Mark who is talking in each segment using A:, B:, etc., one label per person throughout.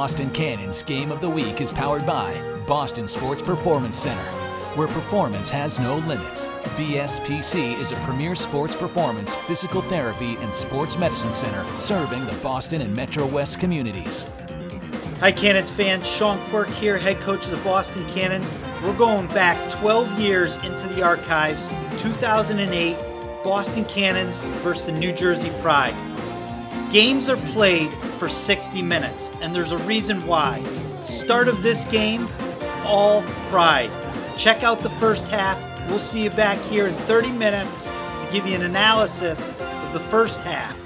A: Boston Cannons Game of the Week is powered by Boston Sports Performance Center, where performance has no limits. BSPC is a premier sports performance, physical therapy, and sports medicine center serving the Boston and Metro West communities.
B: Hi Cannons fans, Sean Quirk here, head coach of the Boston Cannons. We're going back 12 years into the archives, 2008, Boston Cannons versus the New Jersey Pride. Games are played for 60 minutes, and there's a reason why. Start of this game, all Pride. Check out the first half. We'll see you back here in 30 minutes to give you an analysis of the first half.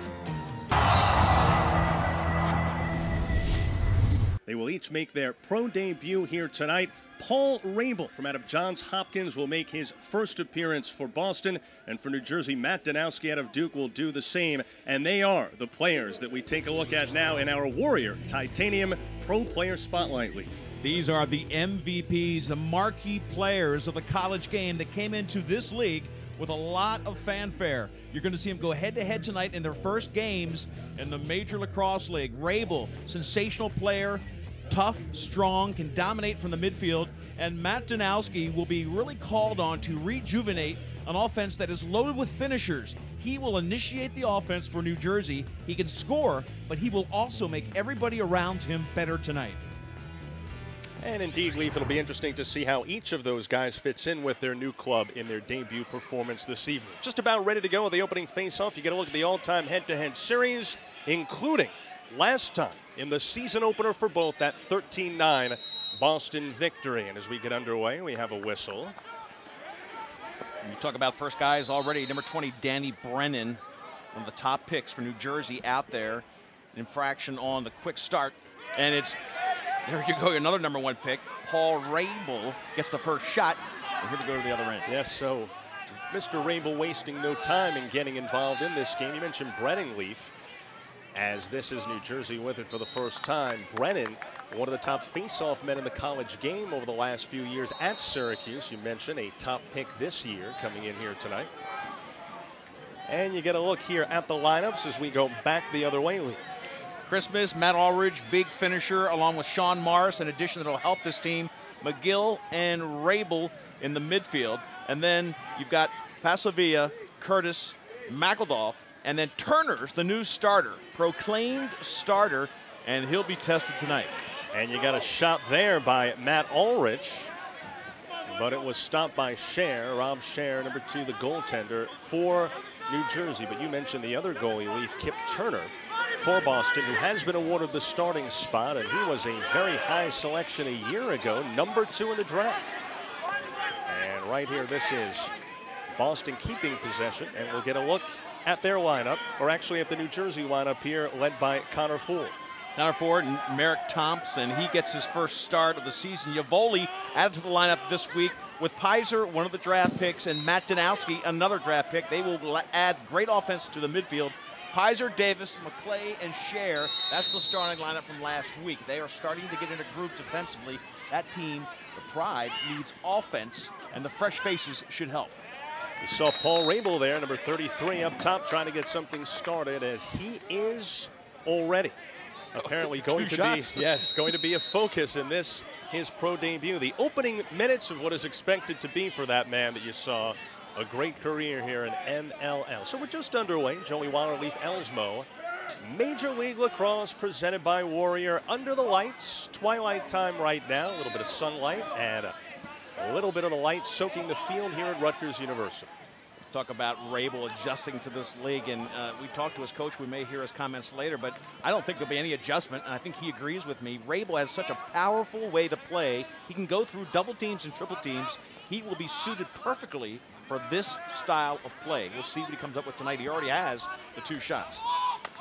C: They will each make their pro debut here tonight. Paul Rabel from out of Johns Hopkins will make his first appearance for Boston, and for New Jersey, Matt Danowski out of Duke will do the same. And they are the players that we take a look at now in our Warrior Titanium Pro Player Spotlight League.
D: These are the MVPs, the marquee players of the college game that came into this league with a lot of fanfare. You're going to see them go head-to-head tonight in their first games in the Major Lacrosse League. Rabel, sensational player, tough, strong, can dominate from the midfield, and Matt Danowski will be really called on to rejuvenate an offense that is loaded with finishers. He will initiate the offense for New Jersey. He can score, but he will also make everybody around him better tonight.
C: And indeed, Leaf, it'll be interesting to see how each of those guys fits in with their new club in their debut performance this evening. Just about ready to go with the opening face-off. You get a look at the all-time head-to-head series, including last time in the season opener for both, that 13-9 Boston victory. And as we get underway, we have a whistle.
D: You talk about first guys already. Number 20, Danny Brennan, one of the top picks for New Jersey out there. Infraction on the quick start. And it's, there you go, another number 1 pick. Paul Rabel gets the first shot. And here we go to the other end.
C: Yes, so Mr. Rabel wasting no time in getting involved in this game. You mentioned Brennan, Leaf, as this is New Jersey with it for the first time. Brennan, one of the top face-off men in the college game over the last few years at Syracuse. You mentioned a top pick this year coming in here tonight. And you get a look here at the lineups as we go back the other way, Leaf.
D: Christmas, Matt Alrich, big finisher, along with Sean Morris, an addition that will help this team. McGill and Rabel in the midfield. And then you've got Pasavia, Curtis, McEldoff, and then Turner's the new starter, proclaimed starter, and he'll be tested tonight.
C: And you got a shot there by Matt Alrich, but it was stopped by Scher, Rob Scher, number 2, the goaltender for New Jersey. But you mentioned the other goalie, Leaf, Kip Turner, for Boston, who has been awarded the starting spot, and he was a very high selection a year ago, number 2 in the draft. And right here, this is Boston keeping possession, and we'll get a look at their lineup, or actually at the New Jersey lineup here, led by Connor Ford.
D: Connor Ford and Merrick Thompson, he gets his first start of the season. Yavoli added to the lineup this week with Pizer, one of the draft picks, and Matt Danowski, another draft pick. They will add great offense to the midfield. Pizer, Davis, McClay, and Scher, that's the starting lineup from last week. They are starting to get into group defensively. That team, the Pride, needs offense, and the fresh faces should help.
C: You saw Paul Rabel there, number 33 up top, trying to get something started, as he is already apparently going to be, yes, going to be a focus in this, his pro debut. The opening minutes of what is expected to be for that man that you saw a great career here in MLL. So we're just underway. Joey Waterleaf Elsmo. Major League Lacrosse presented by Warrior. Under the lights, twilight time right now. A little bit of sunlight and a little bit of the light soaking the field here at Rutgers University.
D: Talk about Rabel adjusting to this league, and we talked to his coach. We may hear his comments later, but I don't think there'll be any adjustment, and I think he agrees with me. Rabel has such a powerful way to play. He can go through double teams and triple teams. He will be suited perfectly for this style of play. We'll see what he comes up with tonight. He already has the 2 shots.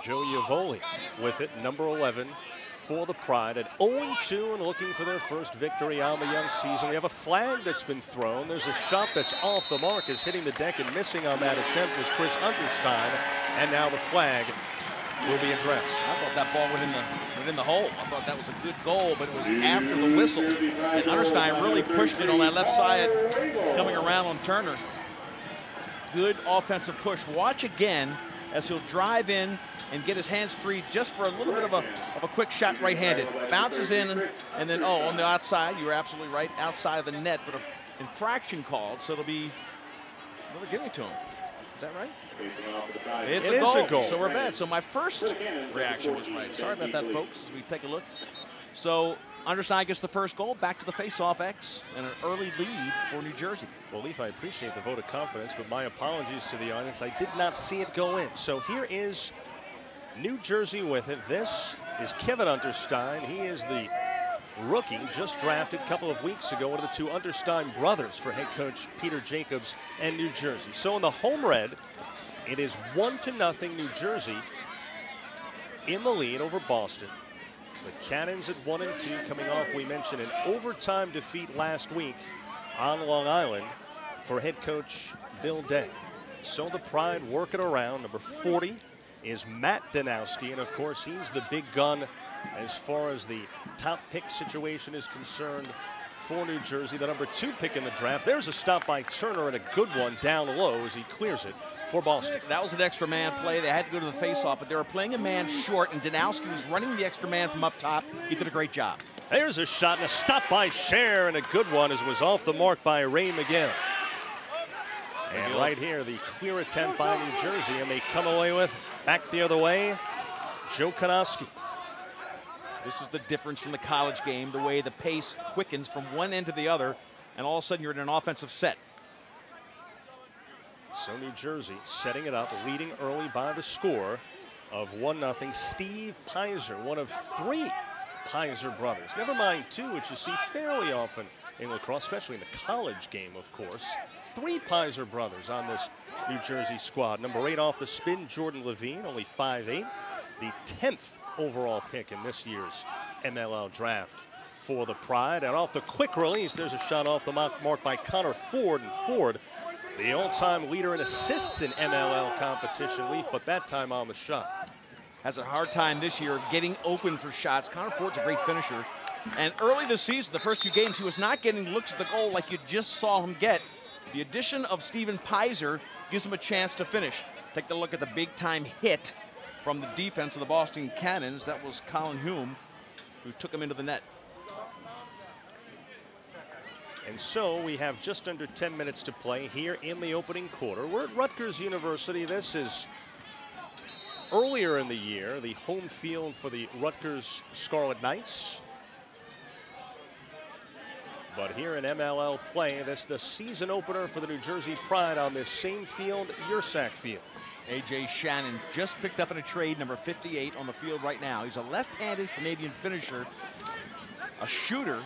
C: Joe Yavoli with it, number 11 for the Pride at 0-2 and looking for their first victory on the young season. We have a flag that's been thrown. There's a shot that's off the mark, is hitting the deck, and missing on that attempt was Chris Unterstein, and now the flag will be addressed.
D: I thought that ball went in the hole. I thought that was a good goal, but it was after the whistle, and Unterstein really pushed it on that left side, coming around on Turner. Good offensive push. Watch again
E: as he'll drive in and get his hands free just for a little bit of a quick shot right-handed. Bounces in, and then, on the outside, you're absolutely right, outside of the net, but an infraction called, so it'll be another give it to him. Is that right? It's a goal. So we're bad. So my first reaction was right. Sorry about that, folks, as we take a look. So Underside gets the first goal, back to the face-off X, and an early lead for New Jersey.
C: Well, Leaf, I appreciate the vote of confidence, but my apologies to the audience. I did not see it go in. So here is New Jersey with it. This is Kevin Unterstein. He is the rookie, just drafted a couple of weeks ago, one of the two Unterstein brothers for head coach Peter Jacobs and New Jersey. So in the home red, it is 1-0 New Jersey in the lead over Boston. The Cannons at 1-2, coming off, we mentioned, an overtime defeat last week on Long Island for head coach Bill Day. So the Pride working around. Number 40 is Matt Danowski, and of course he's the big gun as far as the top pick situation is concerned for New Jersey. The number 2 pick in the draft. There's a stop by Turner and a good one down low as he clears it for Boston.
E: That was an extra man play. They had to go to the face-off, but they were playing a man short, and Danowski was running the extra man from up top. He did a great job.
C: There's a shot and a stop by Scher, and a good one as was off the mark by Ray McGill. And right here, the clear attempt by New Jersey, and they come away with it. Back the other way, Joe Konoski.
E: This is the difference from the college game, the way the pace quickens from one end to the other, and all of a sudden you're in an offensive set.
C: So New Jersey setting it up, leading early by the score of 1-0. Steve Pizer, one of 3 Pizer brothers. Never mind 2, which you see fairly often in lacrosse, especially in the college game, of course. 3 Pizer brothers on this New Jersey squad. Number 8 off the spin, Jordan Levine, only 5'8", the 10th overall pick in this year's MLL draft for the Pride. And off the quick release, there's a shot off the mark by Connor Ford, and Ford, the all-time leader in assists in MLL competition, Leaf, but that time on the shot.
E: Has a hard time this year getting open for shots. Connor Ford's a great finisher. And early this season, the first 2 games, he was not getting looks at the goal like you just saw him get. The addition of Steven Pizer gives him a chance to finish. Take a look at the big-time hit from the defense of the Boston Cannons. That was Colin Hume, who took him into the net.
C: And so we have just under 10 minutes to play here in the opening quarter. We're at Rutgers University. This is earlier in the year, the home field for the Rutgers Scarlet Knights. But here in MLL play, this is the season opener for the New Jersey Pride on this same field, Yersack Field.
E: A.J. Shannon just picked up in a trade, number 58 on the field right now. He's a left-handed Canadian finisher, a shooter,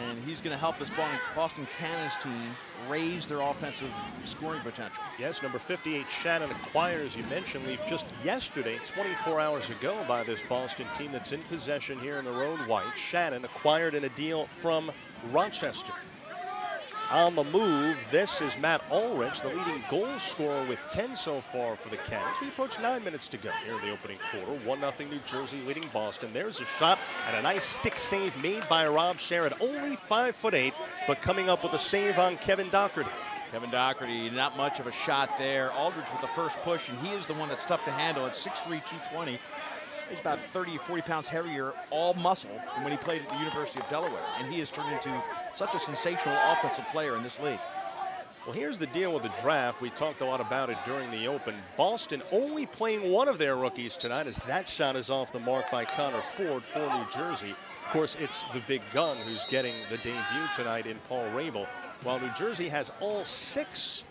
E: and he's going to help this Boston Cannons team raise their offensive scoring potential.
C: Yes, number 58 Shannon acquired, as you mentioned, Leaf, just yesterday, 24 hours ago, by this Boston team that's in possession here in their own white. Shannon acquired in a deal from Rochester. On the move, this is Matt Alrich, the leading goal scorer with 10 so far for the Cannons. We approach 9 minutes to go here in the opening quarter. 1-0 New Jersey leading Boston. There's a shot and a nice stick save made by Rob Scher at only 5'8", but coming up with a save on Kevin Doherty.
E: Kevin Doherty, not much of a shot there. Aldridge with the first push, and he is the one that's tough to handle at 6'3", 220. He's about 30 or 40 pounds heavier, all muscle, from when he played at the University of Delaware. And he has turned into such a sensational offensive player in this league.
C: Well, here's the deal with the draft. We talked a lot about it during the Open. Boston only playing one of their rookies tonight, as that shot is off the mark by Connor Ford for New Jersey. Of course, it's the big gun who's getting the debut tonight in Paul Rabel, while New Jersey has all 6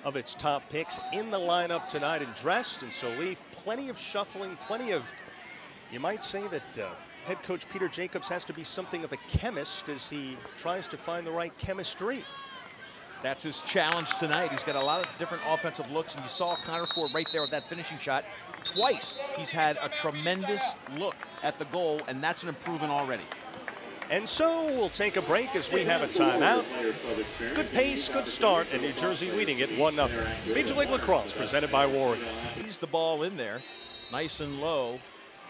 C: of its top picks in the lineup tonight and dressed. And so, Leaf, plenty of shuffling, plenty of, you might say that head coach Peter Jacobs has to be something of a chemist as he tries to find the right chemistry.
E: That's his challenge tonight. He's got a lot of different offensive looks, and you saw Connor Ford right there with that finishing shot. Twice he's had a tremendous look at the goal, and that's an improvement already.
C: And so we'll take a break as we have a timeout. Good pace, good start, and New Jersey leading it 1-0. Major League Lacrosse presented by Warrior.
E: He's the ball in there, nice and low.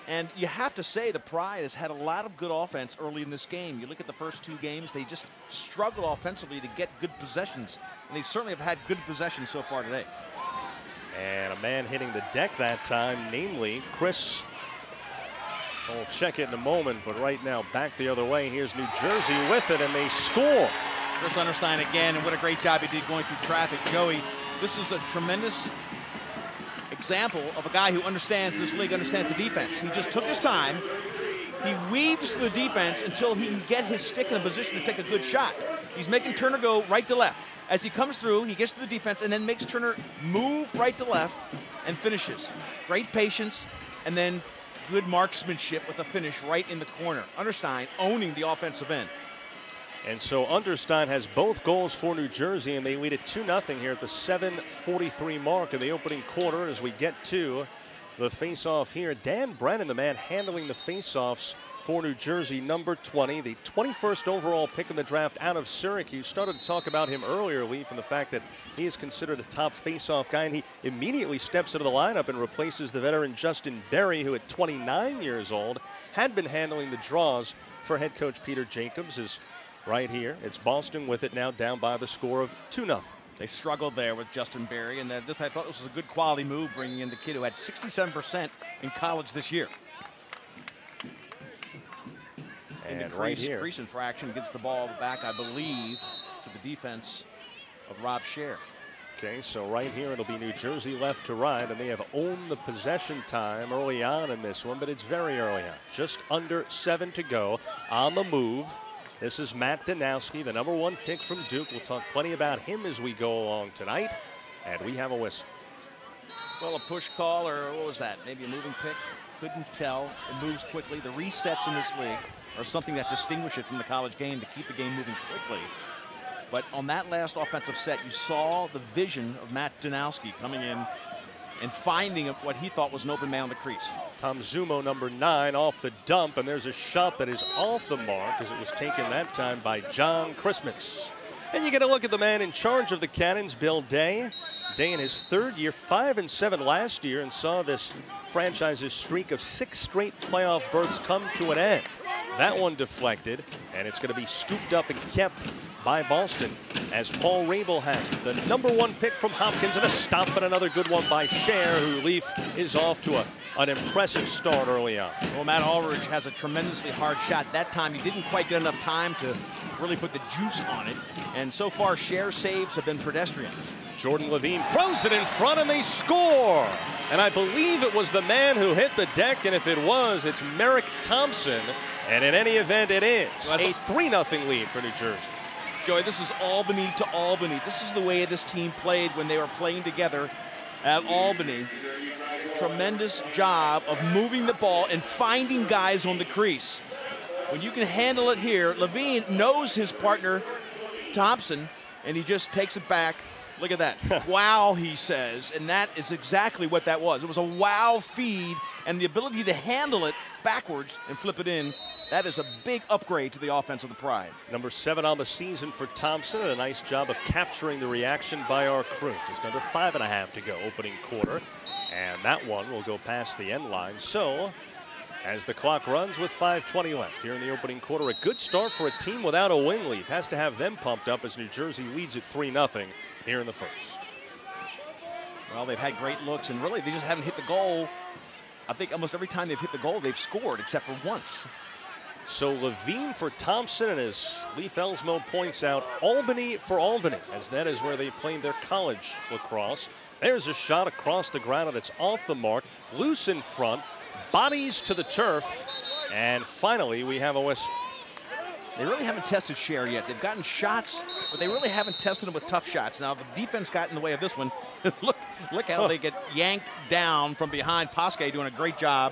E: And you have to say the Pride has had a lot of good offense early in this game. You look at the first 2 games, they just struggled offensively to get good possessions. And they certainly have had good possessions so far today.
C: And a man hitting the deck that time, namely Chris. We'll check it in a moment, but right now back the other way. Here's New Jersey with it, and they score.
E: Chris Understein again, and what a great job he did going through traffic. Joey, this is a tremendous example of a guy who understands this league, understands the defense. He just took his time. He weaves through the defense until he can get his stick in a position to take a good shot. He's making Turner go right to left. As he comes through, he gets to the defense and then makes Turner move right to left and finishes. Great patience, and then good marksmanship with a finish right in the corner. Understein owning the offensive end.
C: And so Understein has both goals for New Jersey, and they lead it 2-0 here at the 7:43 mark in the opening quarter as we get to the face-off here. Dan Brennan, the man handling the face-offs for New Jersey, number 20, the 21st overall pick in the draft out of Syracuse. Started to talk about him earlier, Leaf, and the fact that he is considered a top face-off guy, and he immediately steps into the lineup and replaces the veteran Justin Berry, who at 29 years old had been handling the draws for head coach Peter Jacobs. Is right here. It's Boston with it now, down by the score of 2-0.
E: They struggled there with Justin Berry, and I thought this was a good quality move, bringing in the kid who had 67% in college this year.
C: And right here,
E: crease infraction gets the ball back, I believe, to the defense of Rob Scher.
C: Okay, so right here it'll be New Jersey left to right, and they have owned the possession time early on in this one, but it's very early on. Just under 7 to go on the move. This is Matt Danowski, the number 1 pick from Duke. We'll talk plenty about him as we go along tonight, and we have a whistle.
E: Well, a push call, or what was that? Maybe a moving pick? Couldn't tell. It moves quickly. The resets in this league are something that distinguish it from the college game to keep the game moving quickly. But on that last offensive set, you saw the vision of Matt Danowski coming in and finding what he thought was an open man on the crease.
C: THOMSON, number 9, off the dump, and there's a shot that is off the mark as it was taken that time by John Christmas. And you get a look at the man in charge of the Cannons, Bill Day. Day in his 3rd year, 5-7 last year, and saw this franchise's streak of 6 straight playoff berths come to an end. That one deflected, and it's going to be scooped up and kept by Boston, as Paul Rabel has it. The number 1 pick from Hopkins, and a stop, and another good one by Scher, who Leaf is off to an impressive start early on.
E: Well, Matt Alrich has a tremendously hard shot. That time he didn't quite get enough time to really put the juice on it, and so far Scher's saves have been pedestrian.
C: Jordan Levine throws it in front, and they score. And I believe it was the man who hit the deck, and if it was, it's Merrick Thompson. And in any event, it is a 3-0 lead for New Jersey.
E: Joey, this is Albany to Albany. This is the way this team played when they were playing together at Albany. Tremendous job of moving the ball and finding guys on the crease. When you can handle it here, Levine knows his partner, Thompson, and he just takes it back. Look at that. Wow, he says, and that is exactly what that was. It was a wow feed, and the ability to handle it backwards and flip it in. That is a big upgrade to the offense of the Pride.
C: Number 7 on the season for Thompson, and a nice job of capturing the reaction by our crew. Just under 5.5 to go, opening quarter. And that one will go past the end line. So, as the clock runs with 5:20 left here in the opening quarter, a good start for a team without a wing lead. Has to have them pumped up as New Jersey leads at 3-0 here in the first.
E: Well, they've had great looks, and really they just haven't hit the goal. I think almost every time they've hit the goal, they've scored, except for once.
C: So Levine for Thompson, and as Leif Elsmo points out, Albany for Albany, as that is where they played their college lacrosse. There's a shot across the ground, and it's off the mark. Loose in front, bodies to the turf, and finally we have a whistle.
E: They really haven't tested Scher yet. They've gotten shots, but they really haven't tested them with tough shots. Now, the defense got in the way of this one. look how they get yanked down from behind. Poskay doing a great job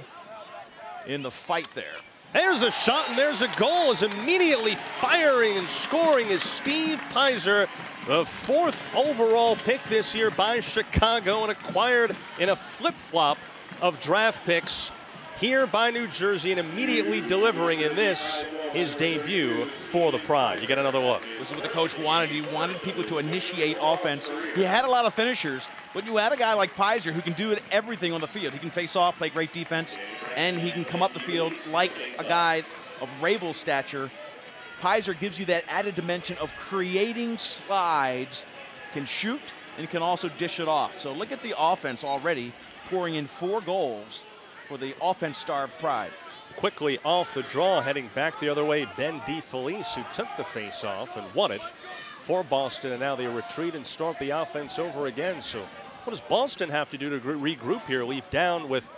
E: in the fight there.
C: There's a shot, and there's a goal. Is immediately firing and scoring is Steve Pizer, the 4th overall pick this year by Chicago, and acquired in a flip-flop of draft picks here by New Jersey, and immediately delivering in this, his debut for the Pride. You get another look.
E: This is what the coach wanted. He wanted people to initiate offense. He had a lot of finishers, but you had a guy like Pizer who can do everything on the field. He can face off, play great defense, and he can come up the field like a guy of Rabel's stature. Pizer gives you that added dimension of creating slides, can shoot, and can also dish it off. So look at the offense already pouring in 4 goals for the offense-starved Pride.
C: Quickly off the draw, heading back the other way, Ben DeFelice, who took the face-off and won it for Boston, and now they retreat and start the offense over again. So what does Boston have to do to regroup here? Leave down with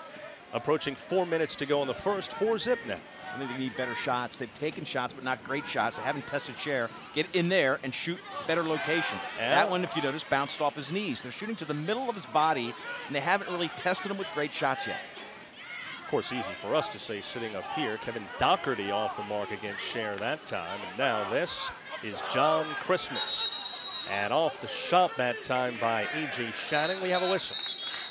C: approaching 4 minutes to go in the first, 4-zip now.
E: I think they need better shots. They've taken shots, but not great shots. They haven't tested share. Get in there and shoot better location. That one, if you notice, bounced off his knees. They're shooting to the middle of his body, and they haven't really tested him with great shots yet.
C: Of course, easy for us to say sitting up here. Kevin Doherty off the mark against Share that time. And now this is John Christmas. And off the shot that time by A.J. Shannon. We have a whistle.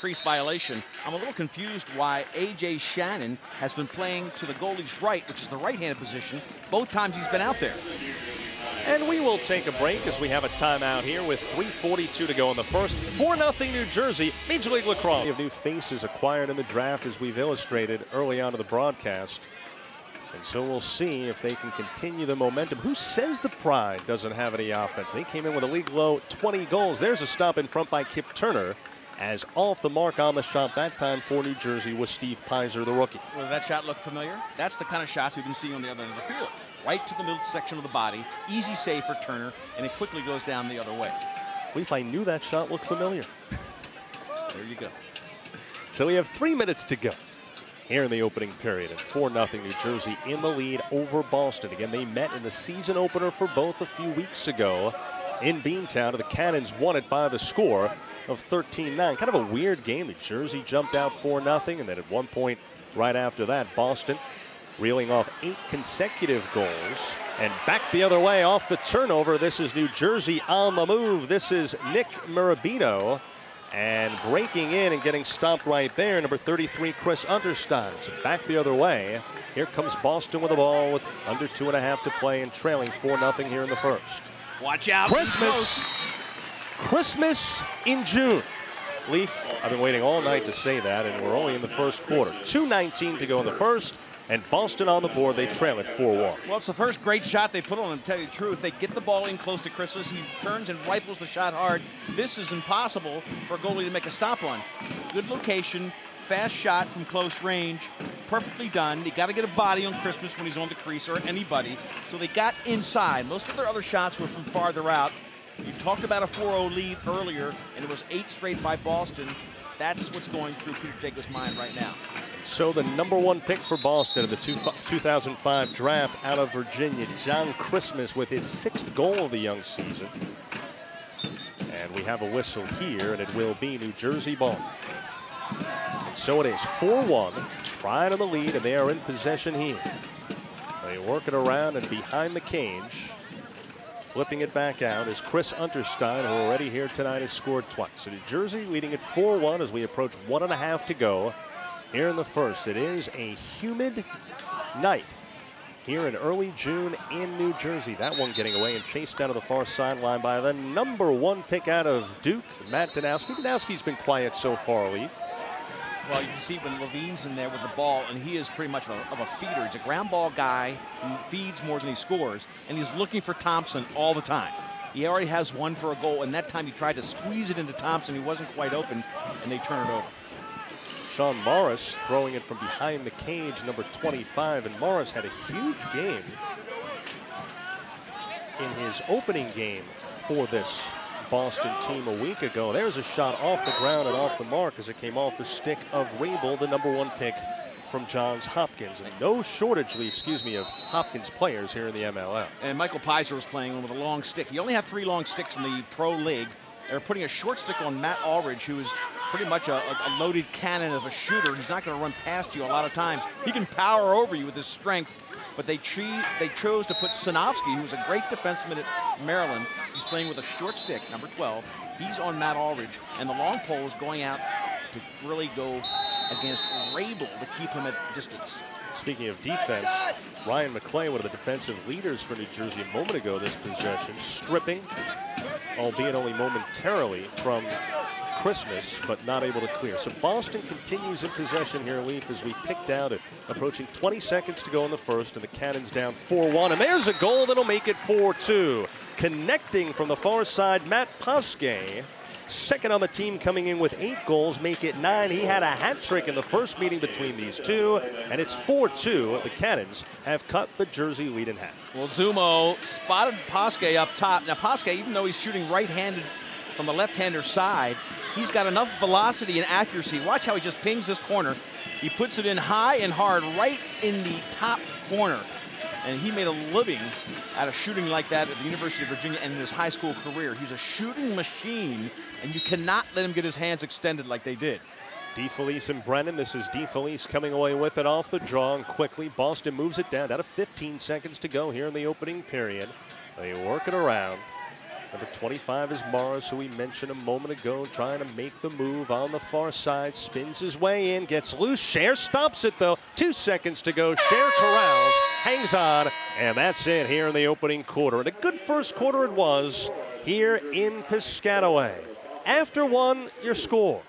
E: Crease violation. I'm a little confused why A.J. Shannon has been playing to the goalie's right, which is the right-handed position, both times he's been out there.
C: And we will take a break as we have a timeout here with 3:42 to go in the first. 4-0 New Jersey, Major League Lacrosse. We have new faces acquired in the draft, as we've illustrated early on in the broadcast. And so we'll see if they can continue the momentum. Who says the Pride doesn't have any offense? They came in with a league-low 20 goals. There's a stop in front by Kip Turner, as off the mark on the shot that time for New Jersey was Steve Peiser, the rookie.
E: Well, that shot look familiar? That's the kind of shots we've been seeing on the other end of the field. Right to the middle section of the body, easy save for Turner, and it quickly goes down the other way.
C: If I knew that shot looked familiar.
E: There you go.
C: So we have 3 minutes to go here in the opening period, and 4-0 New Jersey in the lead over Boston. Again, they met in the season opener for both a few weeks ago in Beantown. The Cannons won it by the score of 13-9. Kind of a weird game. New Jersey jumped out 4-0, and then at one point right after that, Boston reeling off 8 consecutive goals. And back the other way off the turnover. This is New Jersey on the move. This is Nick Marabito. And breaking in and getting stopped right there, number 33, Chris Unterstein. So back the other way. Here comes Boston with the ball with under 2.5 to play and trailing 4-0 here in the first.
E: Watch out.
C: Christmas in June. Leaf, I've been waiting all night to say that, and we're only in the first quarter. 2:19 to go in the first, and Boston on the board. They trail it 4-1.
E: Well, it's the first great shot they put on him, to tell you the truth. They get the ball in close to Christmas. He turns and rifles the shot hard. This is impossible for a goalie to make a stop on. Good location, fast shot from close range, perfectly done. They got to get a body on Christmas when he's on the crease, or anybody. So they got inside. Most of their other shots were from farther out. You talked about a 4-0 lead earlier, and it was 8 straight by Boston. That's what's going through Peter Jacobs' mind right now.
C: So the #1 pick for Boston in the 2005 draft out of Virginia, John Christmas, with his 6th goal of the young season. And we have a whistle here, and it will be New Jersey ball. And so it is 4-1, Pride in the lead, and they are in possession here. They work it around and behind the cage. Flipping it back out is Chris Unterstein, who already here tonight has scored twice. So New Jersey leading at 4-1 as we approach 1.5 to go here in the first. It is a humid night here in early June in New Jersey. That one getting away and chased down to the far sideline by the #1 pick out of Duke, Matt Danowski. Danowski's been quiet so far, Lee.
E: Well, you can see when Levine's in there with the ball, and he is pretty much of a feeder. He's a ground ball guy who feeds more than he scores, and he's looking for THOMSON all the time. He already has one for a goal, and that time he tried to squeeze it into THOMSON. He wasn't quite open, and they turn it over.
C: Sean Morris throwing it from behind the cage, number 25, and Morris had a huge game in his opening game for this Boston team a week ago. There's a shot off the ground and off the mark as it came off the stick of Rabel, the #1 pick from Johns Hopkins. And no shortage, of Hopkins players here in the MLL.
E: And Michael Peiser was playing with a long stick. You only have 3 long sticks in the pro league. They're putting a short stick on Matt Alrich, who is pretty much a loaded cannon of a shooter. He's not going to run past you a lot of times. He can power over you with his strength. But they chose to put Sinofsky, who's a great defenseman at Maryland. He's playing with a short stick, number 12. He's on Matt Alrich, and the long pole is going out to really go against Rabel to keep him at distance.
C: Speaking of defense, Ryan McClay, one of the defensive leaders for New Jersey a moment ago this possession, stripping, albeit only momentarily, from Christmas, but not able to clear. So Boston continues in possession here, Leaf, as we tick down at approaching 20 seconds to go in the first, and the Cannons down 4-1. And there's a goal that'll make it 4-2. Connecting from the far side, Matt Poskay second on the team, coming in with 8 goals, make it 9. He had a hat trick in the first meeting between these two, and it's 4-2. The Cannons have cut the Jersey lead in half.
E: Well, Zumo spotted Poskay up top. Now, Poskay, even though he's shooting right-handed from the left-hander side, he's got enough velocity and accuracy. Watch how he just pings this corner. He puts it in high and hard right in the top corner. And he made a living out of shooting like that at the University of Virginia and in his high school career. He's a shooting machine, and you cannot let him get his hands extended like they did.
C: DeFelice and Brennan. This is DeFelice coming away with it off the draw, and quickly Boston moves it down to 15 seconds to go here in the opening period. They work it around. Number 25 is Morris, who we mentioned a moment ago, trying to make the move on the far side. Spins his way in, gets loose. Cher stops it, though. 2 seconds to go. Cher corrals, hangs on, and that's it here in the opening quarter. And a good first quarter it was here in Piscataway. After one, your score.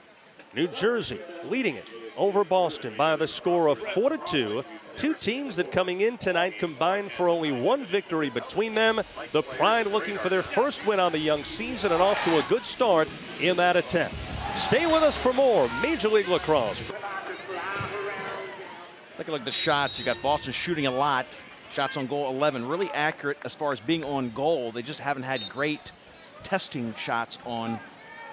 C: New Jersey leading it over Boston by the score of 4-2. Two teams that coming in tonight combined for only 1 victory between them. The Pride looking for their first win on the young season and off to a good start in that attempt. Stay with us for more Major League Lacrosse.
E: Take a look at the shots. You got Boston shooting a lot. Shots on goal 11, really accurate as far as being on goal. They just haven't had great testing shots on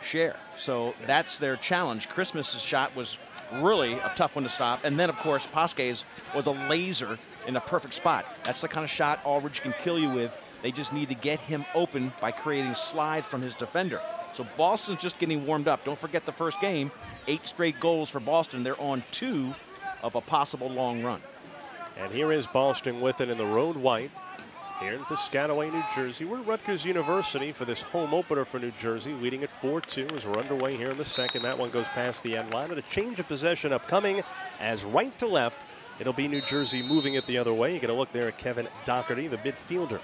E: Cher. So that's their challenge. Christmas's shot was really a tough one to stop. And then, of course, Poskay's was a laser in a perfect spot. That's the kind of shot Alrich can kill you with. They just need to get him open by creating slides from his defender. So Boston's just getting warmed up. Don't forget the first game, 8 straight goals for Boston. They're on 2 of a possible long run.
C: And here is Boston with it in the road white here in Piscataway, New Jersey. We're at Rutgers University for this home opener for New Jersey, leading at 4-2 as we're underway here in the second. That one goes past the end line, and a change of possession upcoming as right to left. It'll be New Jersey moving it the other way. You get a look there at Kevin Doherty, the midfielder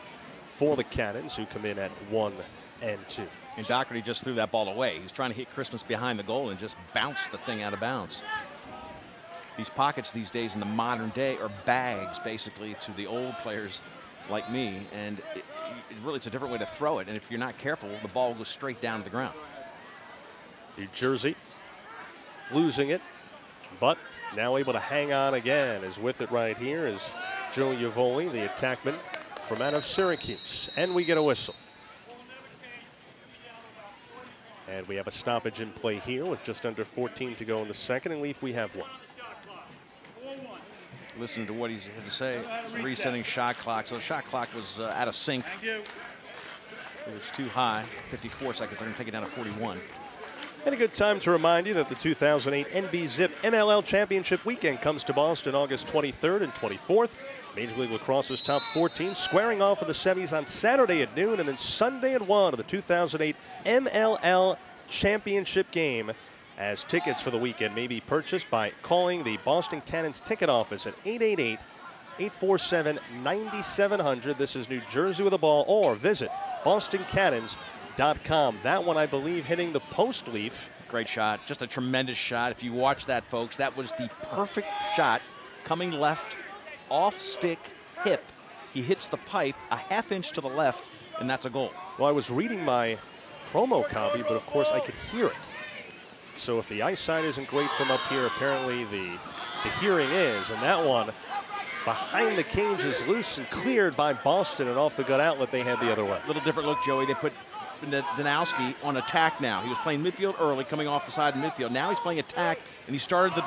C: for the Cannons, who come in at 1 and 2.
E: And Doherty just threw that ball away. He's trying to hit Christmas behind the goal and just bounced the thing out of bounds. These pockets these days in the modern day are bags, basically, to the old players like me, and it's a different way to throw it, and if you're not careful, the ball goes straight down to the ground.
C: New Jersey losing it, but now able to hang on again. Is with it right here is Joe Yavoli, the attackman from out of Syracuse, and we get a whistle. And we have a stoppage in play here with just under 14 to go in the second, and Leaf, we have one.
E: Listen to what he's had to say. Resetting shot clock. So the shot clock was out of sync. It was too high. 54 seconds. I'm going to take it down to 41.
C: And a good time to remind you that the 2008 NB Zip MLL Championship Weekend comes to Boston August 23rd and 24th. Major League Lacrosse's top 14 squaring off of the semis on Saturday at noon, and then Sunday at 1 of the 2008 MLL Championship game, as tickets for the weekend may be purchased by calling the Boston Cannons ticket office at 888-847-9700. This is New Jersey with a ball, or visit bostoncannons.com. That one, I believe, hitting the post, Leaf.
E: Great shot. Just a tremendous shot. If you watch that, folks, that was the perfect shot. Coming left, off stick, hip. He hits the pipe a ½ inch to the left, and that's a goal.
C: Well, I was reading my promo copy, but of course I could hear it. So if the eyesight isn't great from up here, apparently the hearing is. And that one behind the cage is loose and cleared by Boston, and off the gut outlet they had the other way.
E: A little different look, Joey. They put Danowski on attack now. He was playing midfield early, coming off the side of midfield. Now he's playing attack, and he started the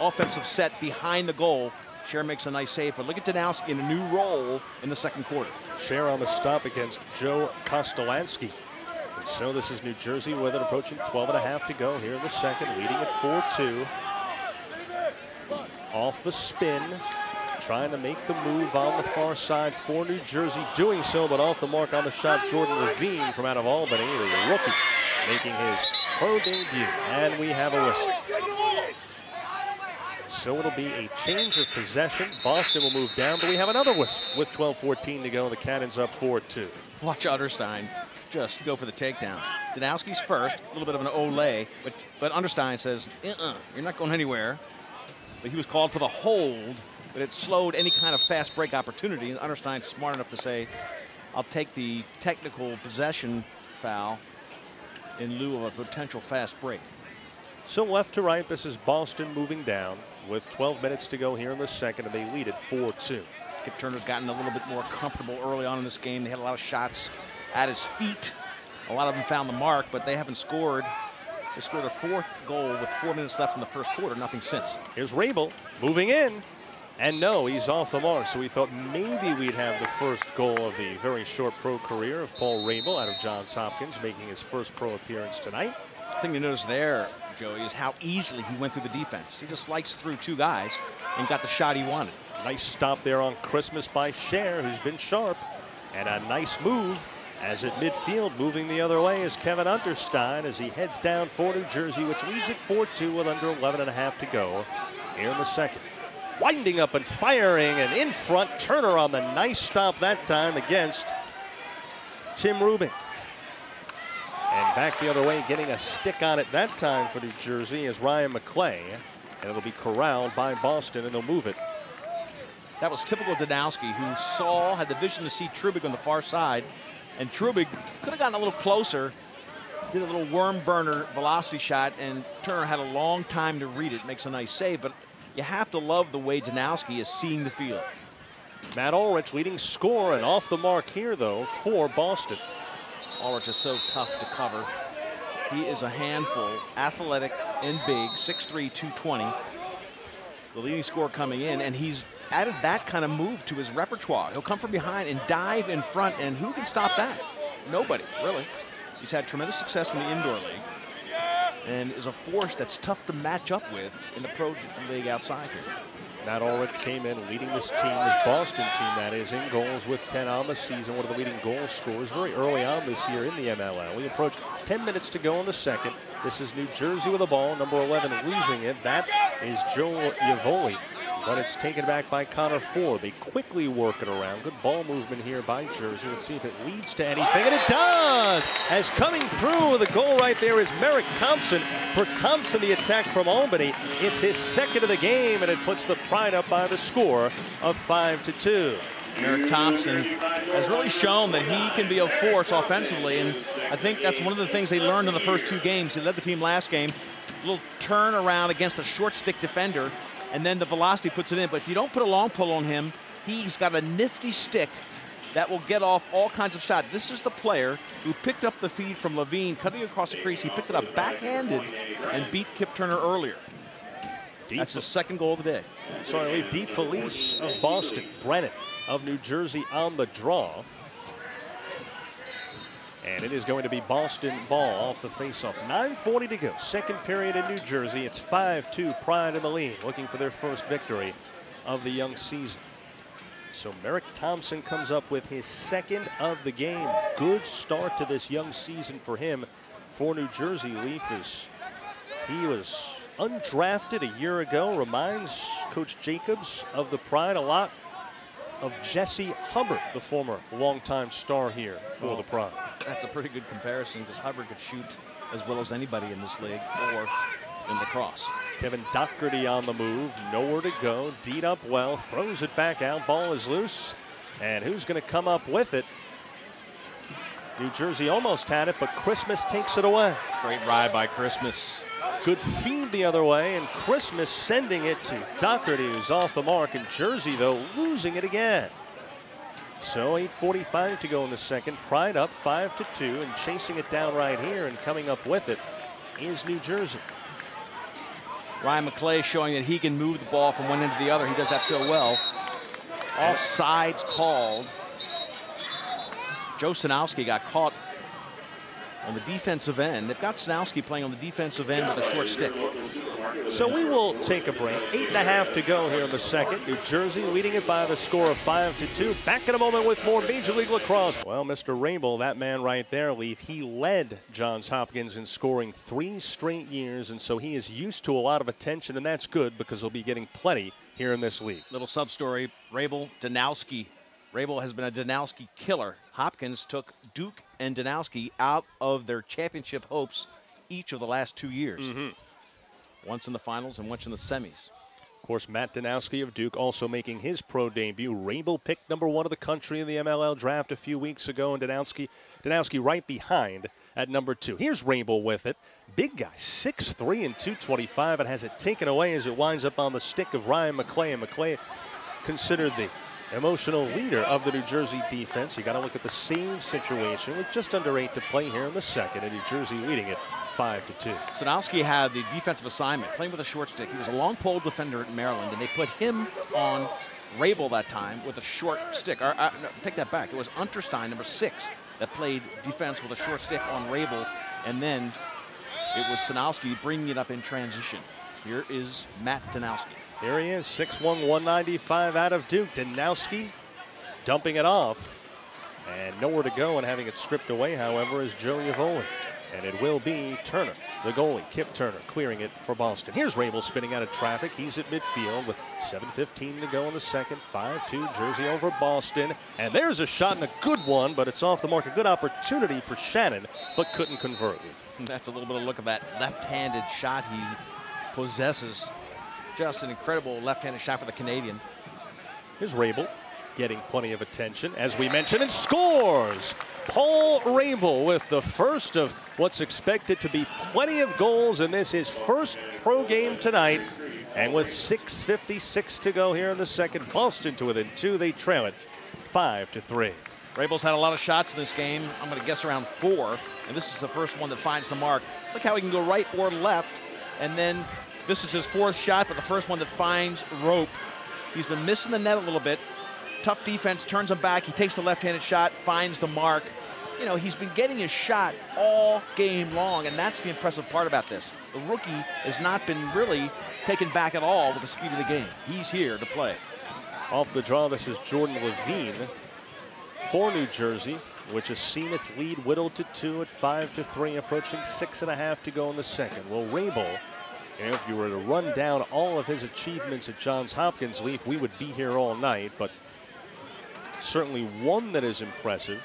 E: offensive set behind the goal. Cher makes a nice save, but look at Danowski in a new role in the second quarter.
C: Cher on the stop against Joe Kostolansky. And so this is New Jersey with it, approaching 12.5 to go here in the second, leading at 4-2. Off the spin, trying to make the move on the far side for New Jersey, doing so, but off the mark on the shot, Jordan Levine from out of Albany, the rookie, making his pro debut, and we have a whistle. So it'll be a change of possession. Boston will move down, but we have another whistle with 12:14 to go. The Cannons up 4-2.
E: Watch Understein just go for the takedown. Danowski's first, a little bit of an ole, but Understein says, you're not going anywhere. But he was called for the hold, but it slowed any kind of fast break opportunity. And Understein's smart enough to say, I'll take the technical possession foul. in lieu of a potential fast break.
C: So left to right, this is Boston moving down with 12 minutes to go here in the second, and they lead it 4-2.
E: Kip Turner's gotten a little bit more comfortable early on in this game. They had a lot of shots at his feet. A lot of them found the mark, but they haven't scored. They scored their 4th goal with 4 minutes left in the first quarter, nothing since.
C: Here's Rabel moving in, and no, he's off the mark. So we thought maybe we'd have the first goal of the very short pro career of Paul Rabel out of Johns Hopkins, making his first pro appearance tonight.
E: The thing you notice there, Joey, is how easily he went through the defense. He just sliced through 2 guys and got the shot he wanted.
C: Nice stop there on Christmas by Cher, who's been sharp, and a nice move as at midfield. Moving the other way is Kevin Unterstein as he heads down for New Jersey, which leads it 4-2 with under 11.5 to go here in the second. Winding up and firing, and in front, Turner on the nice stop that time against Tim Rubin. And back the other way, getting a stick on it that time for New Jersey is Ryan McClay, and it'll be corralled by Boston, and they'll move it.
E: That was typical Danowski, who had the vision to see Trubig on the far side, and Trubig could have gotten a little closer, did a little worm burner velocity shot, and Turner had a long time to read it. Makes a nice save, but you have to love the way Danowski is seeing the field.
C: Matt Alrich leading scorer, and off the mark here, though, for Boston.
E: Alrich is so tough to cover. He is a handful, athletic and big, 6'3", 220. The leading scorer coming in, and he's added that kind of move to his repertoire. He'll come from behind and dive in front, and who can stop that? Nobody, really. He's had tremendous success in the indoor league and is a force that's tough to match up with in the pro league outside here.
C: Matt Alrich came in leading this team, this Boston team that is, in goals with 10 on the season, one of the leading goal scorers very early on this year in the MLL. We approach 10 minutes to go in the second. This is New Jersey with the ball, number 11 losing it. That is Joe Iavoli, but it's taken back by Connor Ford. They quickly work it around. Good ball movement here by Jersey. Let's see if it leads to anything, and it does! As coming through with a goal right there is Merrick Thompson. For Thompson, the attack from Albany, it's his second of the game, and it puts the Pride up by the score of 5-2.
E: Merrick Thompson has really shown that he can be a force offensively, and I think that's one of the things they learned in the first 2 games. He led the team last game. A little turn around against a short stick defender, and then the velocity puts it in. But if you don't put a long pull on him, he's got a nifty stick that will get off all kinds of shots. This is the player who picked up the feed from Levine, cutting across the crease. He picked it up backhanded and beat Kip Turner earlier. That's his second goal of the day.
C: So I leave D. Felice of Boston, Brennan of New Jersey on the draw. And it is going to be Boston ball off the faceoff. 9:40 to go. Second period in New Jersey. It's 5-2, Pride in the lead, looking for their first victory of the young season. So Merrick Thompson comes up with his second of the game. Good start to this young season for him. For New Jersey, Leaf he was undrafted a year ago. Reminds Coach Jacobs of the Pride a lot of Jesse Hubbard, the former longtime star here for the Pride.
E: That's a pretty good comparison, because Hubbard could shoot as well as anybody in this league or in lacrosse.
C: Kevin Doherty on the move, nowhere to go. D'd up well, throws it back out. Ball is loose, and who's going to come up with it? New Jersey almost had it, but Christmas takes it away.
E: Great ride by Christmas.
C: Good feed the other way, and Christmas sending it to Doherty, who's off the mark, and Jersey, though, losing it again. So 8:45 to go in the second. Pride up 5-2, and chasing it down right here and coming up with it is New Jersey.
E: Ryan McClay showing that he can move the ball from one end to the other. He does that so well. Offsides called. Joe Sanowski got caught on the defensive end. They've got Sanowski playing on the defensive end with a short stick.
C: So we will take a break. 8.5 to go here in the second. New Jersey leading it by the score of 5-2. Back in a moment with more Major League Lacrosse. Well, Mr. Rabel, that man right there, Leaf, he led Johns Hopkins in scoring 3 straight years, and so he is used to a lot of attention, and that's good because he'll be getting plenty here in this league.
E: Little sub-story, Rabel, Danowski. Rabel has been a Danowski killer. Hopkins took Duke and Danowski out of their championship hopes each of the last 2 years. Once in the finals and once in the semis.
C: course, Matt Danowski of Duke also making his pro debut. Rabel picked #1 of the country in the MLL draft a few weeks ago, and Danowski right behind at #2. Here's Rabel with it. Big guy, 6'3" and 225, and has it taken away as it winds up on the stick of Ryan McClay. And McClay considered the emotional leader of the New Jersey defense. You got to look at the save situation with just under 8 to play here in the second, and New Jersey leading it 5-2.
E: Sanowski had the defensive assignment, playing with a short stick. He was a long pole defender at Maryland, and they put him on Rabel that time with a short stick. No, take that back. It was Unterstein, #6, that played defense with a short stick on Rabel, and then it was Sanowski bringing it up in transition. Here is Matt Danowski.
C: Here he is, 6'1", 195 out of Duke. Danowski dumping it off, and nowhere to go, and having it stripped away, however, is Joe Yavoli. And it will be Turner, the goalie, Kip Turner, clearing it for Boston. Here's Rabel spinning out of traffic. He's at midfield with 7:15 to go in the second. 5-2 Jersey over Boston. And there's a shot, and a good one, but it's off the mark. A good opportunity for Shannon, but couldn't convert.
E: That's a little bit of a look at that left-handed shot he possesses. Just an incredible left-handed shot for the Canadian.
C: Here's Rabel getting plenty of attention, as we mentioned, and scores! Paul Rabel with the first of what's expected to be plenty of goals, and this is his first pro game tonight. And with 6:56 to go here in the second, Boston to within 2. They trail it 5-3.
E: Rabel's had a lot of shots in this game. I'm going to guess around 4, and this is the first one that finds the mark. Look how he can go right or left, and then this is his 4th shot, but the first one that finds rope. He's been missing the net a little bit. Tough defense, turns him back. He takes the left-handed shot, finds the mark. You know, he's been getting his shot all game long, and that's the impressive part about this. The rookie has not been really taken back at all with the speed of the game. He's here to play.
C: Off the draw, this is Jordan Levine for New Jersey, which has seen its lead whittled to 2 at 5-3, approaching 6.5 to go in the second. Well, Rabel, and if you were to run down all of his achievements at Johns Hopkins, Leaf, we would be here all night, but certainly one that is impressive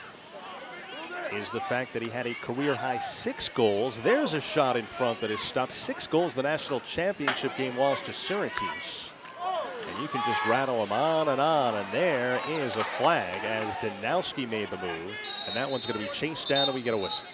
C: is the fact that he had a career-high 6 goals. There's a shot in front that is stopped. 6 goals the national championship game lost to Syracuse. And you can just rattle them on, and there is a flag as Danowski made the move, and that one's going to be chased down, and we get a whistle.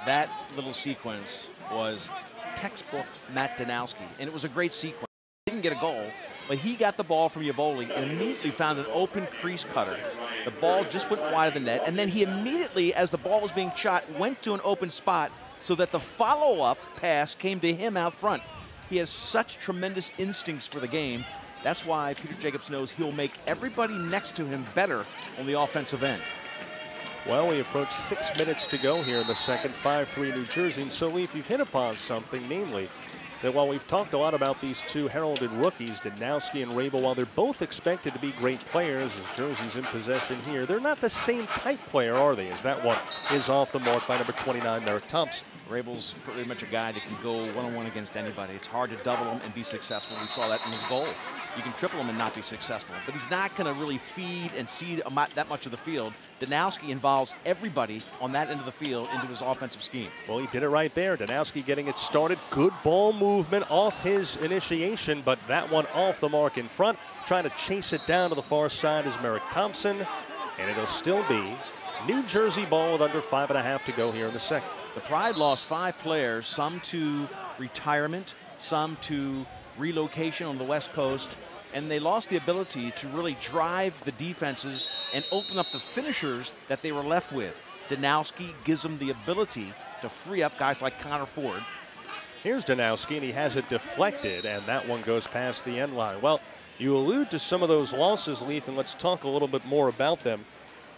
E: That little sequence was textbook Matt Danowski, and it was a great sequence. He didn't get a goal, but he got the ball from Yavoli and immediately found an open crease cutter. The ball just went wide of the net, and then he immediately, as the ball was being shot, went to an open spot so that the follow-up pass came to him out front. He has such tremendous instincts for the game. That's why Peter Jacobs knows he'll make everybody next to him better on the offensive end.
C: Well, we approach 6 minutes to go here in the second, 5-3 New Jersey. And so, Leaf, you've hit upon something, namely that while we've talked a lot about these two heralded rookies, Danowski and Rabel, while they're both expected to be great players as Jersey's in possession here, they're not the same type player, are they? As that one is off the mark by #29, MERRICK Thompson.
E: Rabel's pretty much a guy that can go one-on-one against anybody. It's hard to double him and be successful. We saw that in his goal. You can triple him and not be successful, but he's not going to really feed and see that much of the field. Danowski involves everybody on that end of the field into his offensive scheme.
C: Well, he did it right there. Danowski getting it started. Good ball movement off his initiation, but that one off the mark in front. Trying to chase it down to the far side is MERRICK Thompson, and it'll still be New Jersey ball with under 5.5 to go here in the second.
E: The Pride lost 5 players, some to retirement, some to relocation on the West Coast, and they lost the ability to really drive the defenses and open up the finishers that they were left with. Danowski gives them the ability to free up guys like Connor Ford.
C: Here's Danowski, and he has it deflected, and that one goes past the end line. Well, you allude to some of those losses, Leaf, and let's talk a little bit more about them.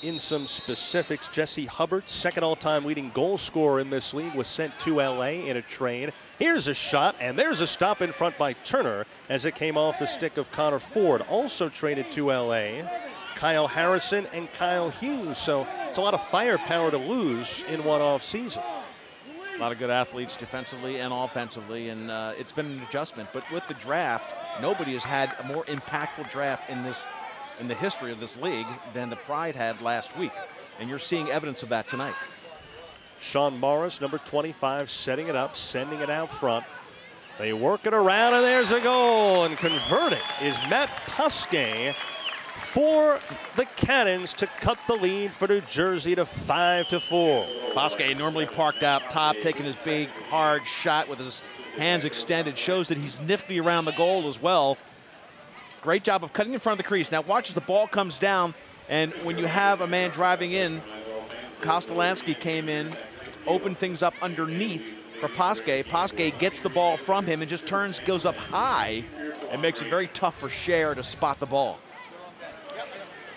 C: In some specifics, Jesse Hubbard, second all-time leading goal scorer in this league, was sent to LA in a trade. Here's a shot, and there's a stop in front by Turner as it came off the stick of Connor Ford, also traded to LA. Kyle Harrison and Kyle Hughes, so it's a lot of firepower to lose in one off season.
E: A lot of good athletes defensively and offensively, and it's been an adjustment. But with the draft, nobody has had a more impactful draft in the history of this league than the Pride had last week. And you're seeing evidence of that tonight.
C: Sean Morris, number 25, setting it up, sending it out front. They work it around, and there's a goal. And converting is Matt Poskay for the Cannons to cut the lead for New Jersey to 5-4.
E: Poskay normally parked out top, taking his big, hard shot with his hands extended. Shows that he's nifty around the goal as well. Great job of cutting in front of the crease. Now watch as the ball comes down, and when you have a man driving in, Kostolansky came in, opened things up underneath for Poskay. Poskay gets the ball from him and just turns, goes up high, and makes it very tough for Scher to spot the ball.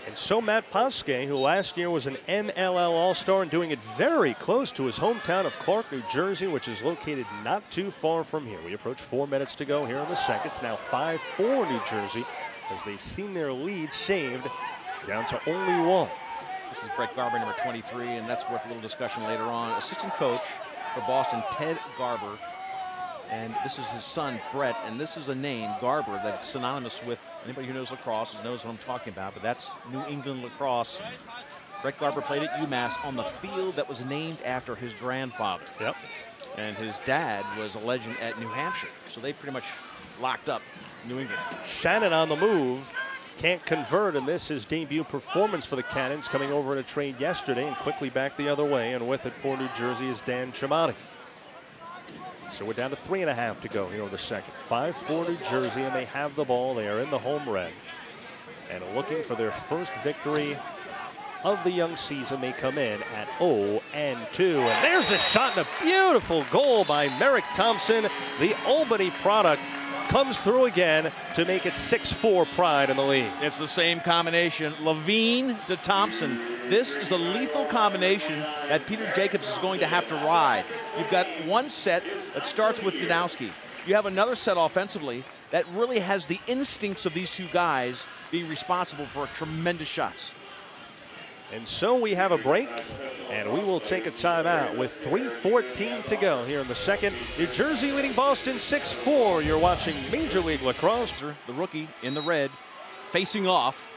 C: And so Matt Poskay, who last year was an MLL All-Star and doing it very close to his hometown of Clark, New Jersey, which is located not too far from here. We approach 4 minutes to go here in the second. It's now 5-4 New Jersey as they've seen their lead shaved down to only 1.
E: This is Brett Garber, number 23, and that's worth a little discussion later on. Assistant coach for Boston, Ted Garber. And this is his son, Brett, and this is a name, Garber, that's synonymous with anybody who knows lacrosse knows what I'm talking about, but that's New England lacrosse. Brett Garber played at UMass on the field that was named after his grandfather.
C: Yep.
E: And his dad was a legend at New Hampshire, so they pretty much locked up New England.
C: Shannon on the move, can't convert, and this is debut performance for the Cannons, coming over in a trade yesterday and quickly back the other way, and with it for New Jersey is Dan Chamati. So we're down to 3.5 to go here in the second. 5-4 New Jersey, and they have the ball. They are in the home red and looking for their first victory of the young season. They come in at 0-2, and there's a shot and a beautiful goal by MERRICK Thompson. The Albany product comes through again to make it 6-4 Pride in the lead.
E: It's the same combination, Levine to Thompson. This is a lethal combination that Peter Jacobs is going to have to ride. You've got one set that starts with Danowski. You have another set offensively that really has the instincts of these two guys being responsible for tremendous shots.
C: And so we have a break, and we will take a timeout with 3:14 to go here in the second. New Jersey leading Boston 6-4. You're watching Major League Lacrosse.
E: The rookie in the red facing off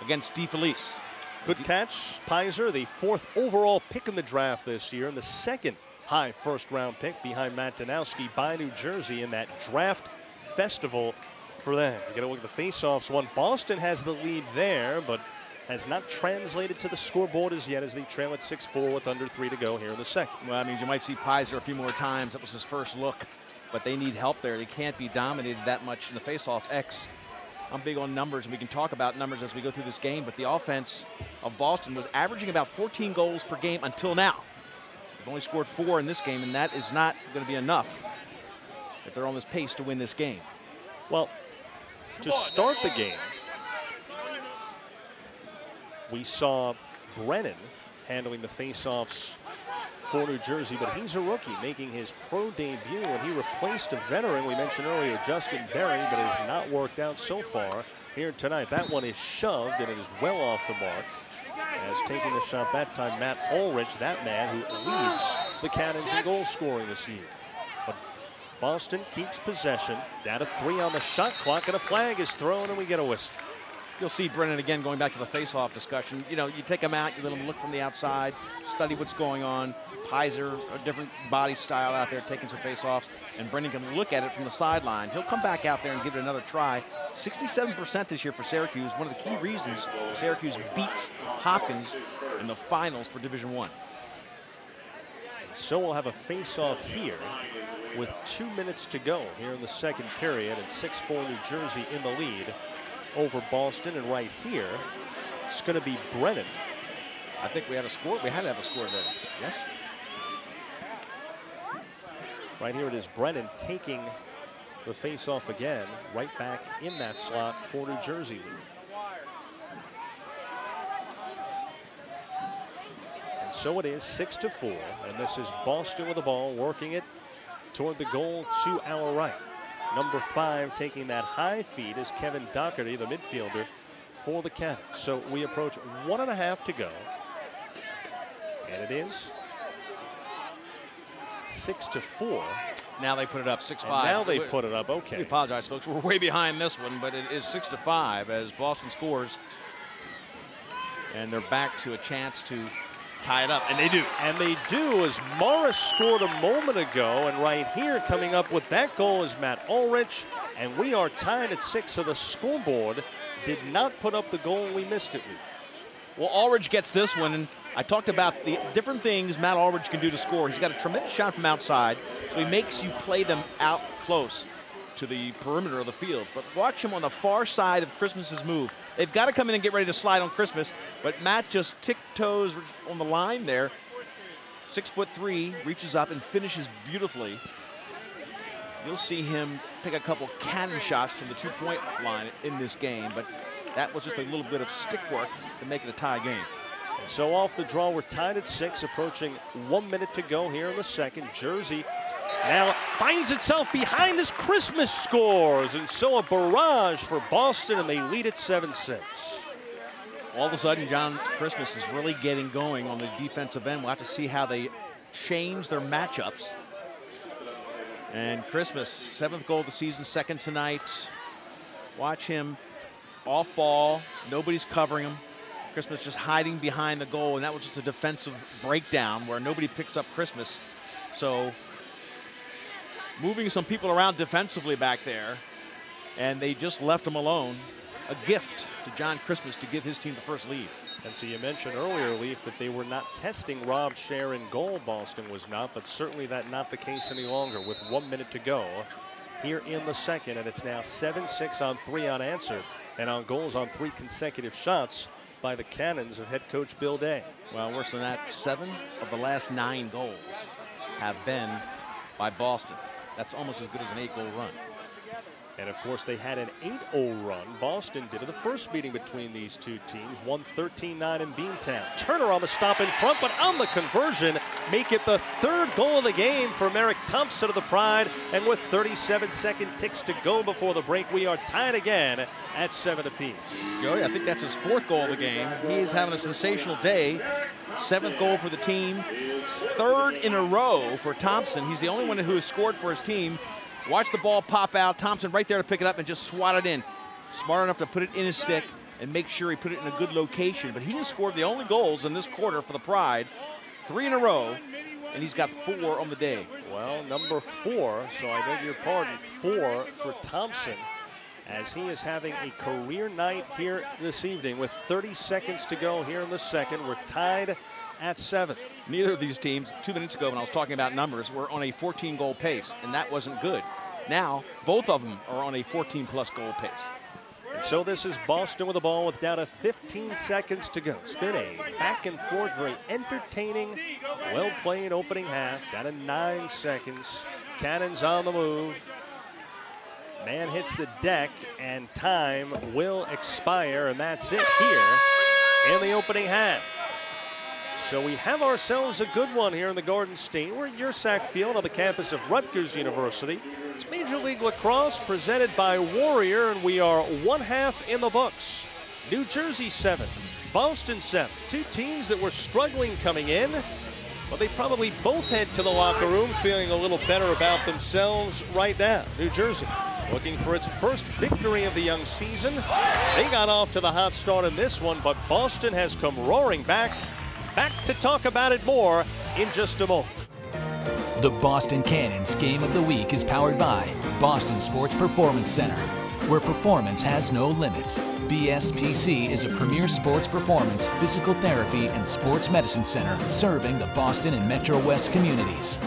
E: against DeFelice.
C: Good catch, Pizer, the 4th overall pick in the draft this year, and the 2nd high first-round pick behind Matt Danowski by New Jersey in that draft festival for them. You get a look at the face-offs. Boston has the lead there, but has not translated to the scoreboard as yet as they trail at 6-4 with under 3 to go here in the second.
E: Well, that means you might see Pizer a few more times. That was his first look, but they need help there. They can't be dominated that much in the face-off X. I'm big on numbers, and we can talk about numbers as we go through this game, but the offense of Boston was averaging about 14 goals per game until now. They've only scored 4 in this game, and that is not going to be enough if they're on this pace to win this game.
C: Well, to start the game, we saw Brennan handling the face-offs for New Jersey, but he's a rookie making his pro debut, and he replaced a veteran we mentioned earlier, Justin Berry, but it has not worked out so far here tonight. That one is shoved, and it is well off the mark. As taking the shot that time, Matt Alrich, that man who leads the Cannons in goal scoring this year. But Boston keeps possession, down to 3 on the shot clock, and a flag is thrown, and we get a whistle.
E: You'll see Brennan again going back to the face-off discussion. You know, you take him out, you let him look from the outside, study what's going on. Pizer, a different body style out there, taking some face-offs, and Brennan can look at it from the sideline. He'll come back out there and give it another try. 67% this year for Syracuse. One of the key reasons Syracuse beats Hopkins in the finals for Division I.
C: So we'll have a face-off here with 2 minutes to go here in the second period, and 6-4 New Jersey in the lead over Boston. And right here, it's going to be Brennan.
E: I think we had a score. We had to have a score there. Yes.
C: Right here it is Brennan taking the face-off again, right back in that slot for New Jersey. And so it is 6-4, and this is Boston with the ball, working it toward the goal to our right. Number 5 taking that high feed is Kevin Doherty, the midfielder for the Cannons. So we approach 1.5 to go. And it is 6-4.
E: Now they put it up 6-5.
C: Now they put it up. Okay.
E: We apologize, folks. We're way behind this one, but it is 6-5 as Boston scores. And they're back to a chance to tie it up, and they do.
C: And they do, as Morris scored a moment ago, and right here coming up with that goal is Matt Alrich, and we are tied at 6, so the scoreboard did not put up the goal, and we missed it.
E: Well, Alrich gets this one, and I talked about the different things Matt Alrich can do to score. He's got a tremendous shot from outside, so he makes you play them out close to the perimeter of the field. But watch him on the far side of Christmas's move. They've got to come in and get ready to slide on Christmas, but Matt just tiptoes on the line there. 6'3", reaches up and finishes beautifully. You'll see him take a couple cannon shots from the two-point line in this game, but that was just a little bit of stick work to make it a tie game.
C: And so off the draw, we're tied at 6, approaching 1 minute to go here in the second. Jersey now finds itself behind as Christmas scores, and so a barrage for Boston, and they lead at 7-6.
E: All of a sudden, John Christmas is really getting going on the defensive end. We'll have to see how they change their matchups. And Christmas, 7th goal of the season, second tonight. Watch him off ball. Nobody's covering him. Christmas just hiding behind the goal, and that was just a defensive breakdown where nobody picks up Christmas. So moving some people around defensively back there, and they just left him alone. A gift to John Christmas to give his team the first lead.
C: And so you mentioned earlier, Leaf, that they were not testing Rob's share in goal. Boston was not, but certainly that not the case any longer with 1 minute to go here in the second, and it's now 7-6 on 3 unanswered and on goals on 3 consecutive shots by the Cannons of head coach Bill Day.
E: Well, worse than that, 7 of the last 9 goals have been by Boston. That's almost as good as an 8-goal run.
C: And of course, they had an 8-0 run. Boston did in the first meeting between these two teams, won 13-9 in Beantown. Turner on the stop in front, but on the conversion, make it the 3rd goal of the game for MERRICK Thompson of the Pride. And with 37-second ticks to go before the break, we are tied again at 7 apiece.
E: Joey, I think that's his 4th goal of the game. He's having a sensational day. 7th goal for the team. 3rd in a row for Thompson. He's the only one who has scored for his team. Watch the ball pop out. Thompson right there to pick it up and just swat it in. Smart enough to put it in his stick and make sure he put it in a good location. But he has scored the only goals in this quarter for the Pride. 3 in a row, and he's got 4 on the day.
C: Well, number 4, so I beg your pardon, 4 for Thompson, as he is having a career night here this evening with 30 seconds to go here in the second. We're tied at 7.
E: Neither of these teams, 2 minutes ago when I was talking about numbers, were on a 14-goal pace, and that wasn't good. Now, both of them are on a 14-plus goal pace.
C: And so this is Boston with the ball with down to 15 seconds to go. It's been a back and forth, very entertaining, well-played opening half. Down to 9 seconds. Cannons on the move. Man hits the deck, and time will expire, and that's it here in the opening half. So we have ourselves a good one here in the Garden State. We're at Yersack Field on the campus of Rutgers University. It's Major League Lacrosse presented by Warrior, and we are 1 half in the books. New Jersey 7, Boston 7. 2 teams that were struggling coming in, but they probably both head to the locker room feeling a little better about themselves right now. New Jersey looking for its first victory of the young season. They got off to the hot start in this one, but Boston has come roaring back. Back to talk about it more in just a moment.
A: The Boston Cannons Game of the Week is powered by Boston Sports Performance Center, where performance has no limits. BSPC is a premier sports performance, physical therapy, and sports medicine center serving the Boston and Metro West communities.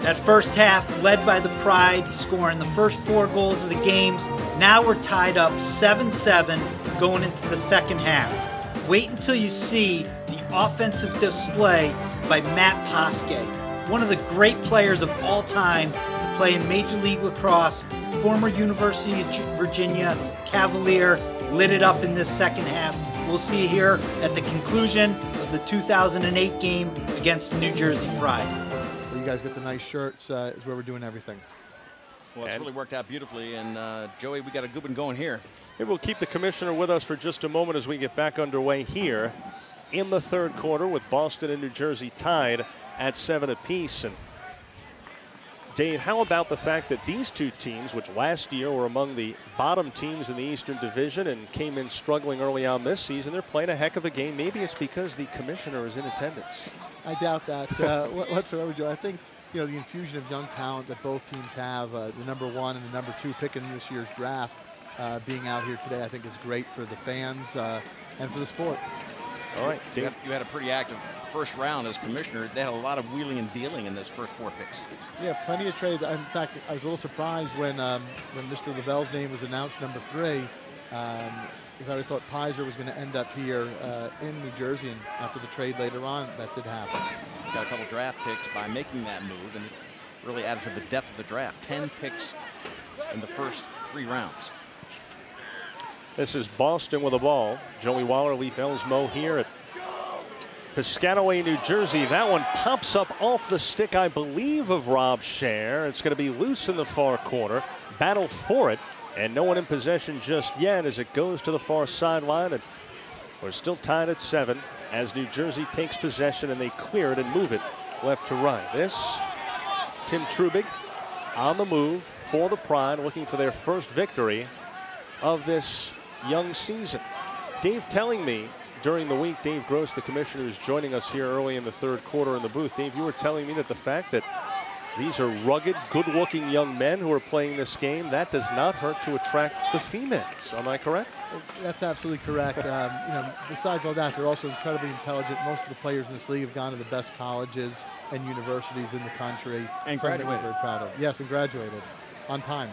B: That first half led by the Pride, scoring the first 4 goals of the games. Now we're tied up 7-7 going into the second half. Wait until you see the offensive display by Matt Poskay, one of the great players of all time to play in Major League Lacrosse, former University of Virginia Cavalier, lit it up in this second half. We'll see here at the conclusion of the 2008 game against the New Jersey Pride.
F: Well, you guys get the nice shirts, is where we're doing everything.
E: Well, it's really worked out beautifully, and Joey, we got a good one going here.
C: Maybe we'll keep the commissioner with us for just a moment as we get back underway here in the third quarter with Boston and New Jersey tied at 7 apiece. And Dave, how about the fact that these two teams, which last year were among the bottom teams in the Eastern Division and came in struggling early on this season, they're playing a heck of a game. Maybe it's because the commissioner is in attendance.
F: I doubt that whatsoever, Joe. I think, you know, the infusion of young talent that both teams have, the #1 and the #2 pick in this year's draft, being out here today, I think is great for the fans and for the sport.
C: All right, Dave.
E: You had a pretty active first round as commissioner. They had a lot of wheeling and dealing in those first 4 picks.
F: Yeah, plenty of trades. In fact, I was a little surprised when Mr. Lavelle's name was announced #3, because I always thought Pizer was going to end up here in New Jersey, and after the trade later on, that did happen.
E: Got a couple draft picks by making that move, and really added to the depth of the draft. 10 picks in the first 3 rounds.
C: This is Boston with the ball. Joey Waller, Leif Elsmo here at Piscataway, New Jersey. That one pops up off the stick, I believe, of Rob Scher. It's going to be loose in the far corner. Battle for it, and no one in possession just yet as it goes to the far sideline. And we're still tied at 7 as New Jersey takes possession and they clear it and move it left to right. This, Tim Trubig on the move for the Pride, looking for their first victory of this young season. Dave telling me during the week, Dave Gross, the commissioner, is joining us here early in the 3rd quarter in the booth. Dave, you were telling me that the fact that these are rugged, good-looking young men who are playing this game, that does not hurt to attract the females. Am I correct?
F: That's absolutely correct. You know, besides all that, they're also incredibly intelligent. Most of the players in this league have gone to the best colleges and universities in the country.
E: And graduated.
F: We're very proud of. Yes, and graduated on time.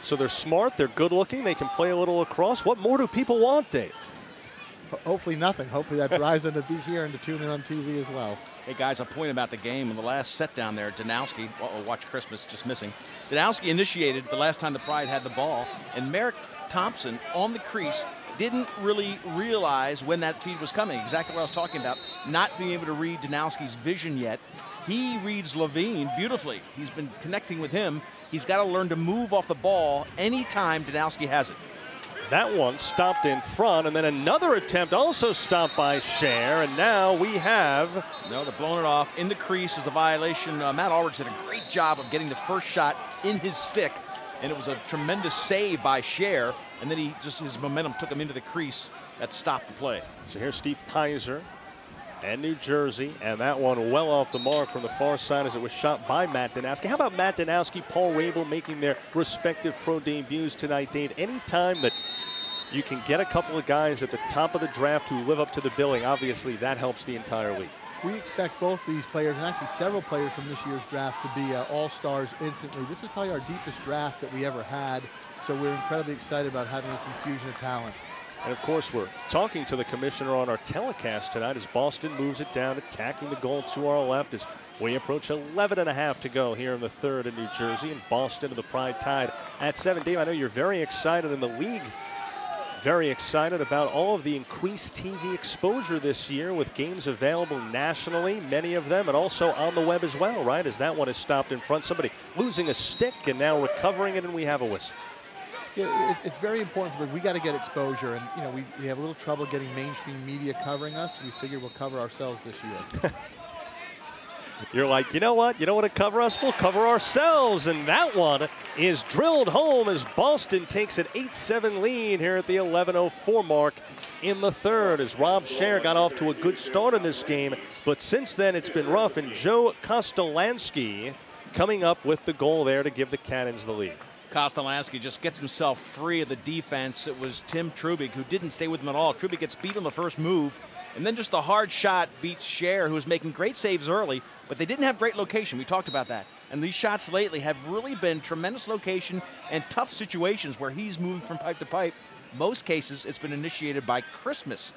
C: So they're smart, they're good-looking, they can play a little lacrosse. What more do people want, Dave?
F: Hopefully nothing. Hopefully that drives them to be here and to tune in on TV as well.
E: Hey, guys, a point about the game. In the last set down there, Danowski, watch Christmas, just missing. Danowski initiated the last time the Pride had the ball, and MERRICK Thompson on the crease didn't really realize when that feed was coming. Exactly what I was talking about, not being able to read Danowski's vision yet. He reads Levine beautifully. He's been connecting with him. He's got to learn to move off the ball anytime Danowski has it.
C: That one stopped in front, and then another attempt also stopped by Scher, and now we have...
E: No, they're blowing it off. In the crease is a violation. Matt Alrich did a great job of getting the first shot in his stick, and it was a tremendous save by Scher, and then he just, his momentum took him into the crease. That stopped the play.
C: So here's Steve Pizer and New Jersey, and that one well off the mark from the far side as it was shot by Matt Danowski. How about Matt Danowski, Paul Rabel making their respective pro debuts tonight, Dave? Anytime that you can get a couple of guys at the top of the draft who live up to the billing, obviously that helps the entire league.
F: We expect both these players, and actually several players from this year's draft, to be all-stars instantly. This is probably our deepest draft that we ever had, so we're incredibly excited about having this infusion of talent.
C: And of course, we're talking to the commissioner on our telecast tonight as Boston moves it down, attacking the goal to our left as we approach 11.5 to go here in the 3rd in New Jersey, and Boston and the Pride tied at 7. Dave, I know you're very excited in the league. Very excited about all of the increased TV exposure this year with games available nationally, many of them, and also on the web as well, right? As that one is stopped in front, somebody losing a stick and now recovering it, and we have a whistle.
F: Yeah, it's very important for we got to get exposure, and you know we have a little trouble getting mainstream media covering us. We figure we'll cover ourselves this year.
C: You're like, you know what? You don't want to cover us? We'll cover ourselves. And that one is drilled home as Boston takes an 8-7 lead here at the 11:04 mark in the 3rd as Rob Scher got off to a good start in this game. But since then, it's been rough. And Joe Kostolansky coming up with the goal there to give the Cannons the lead.
E: Kostolansky just gets himself free of the defense. It was Tim Trubig who didn't stay with him at all. Trubig gets beat on the first move, and then just a hard shot beats Scher, who was making great saves early, but they didn't have great location. We talked about that. And these shots lately have really been tremendous location and tough situations where he's moving from pipe to pipe. Most cases, it's been initiated by Christmas,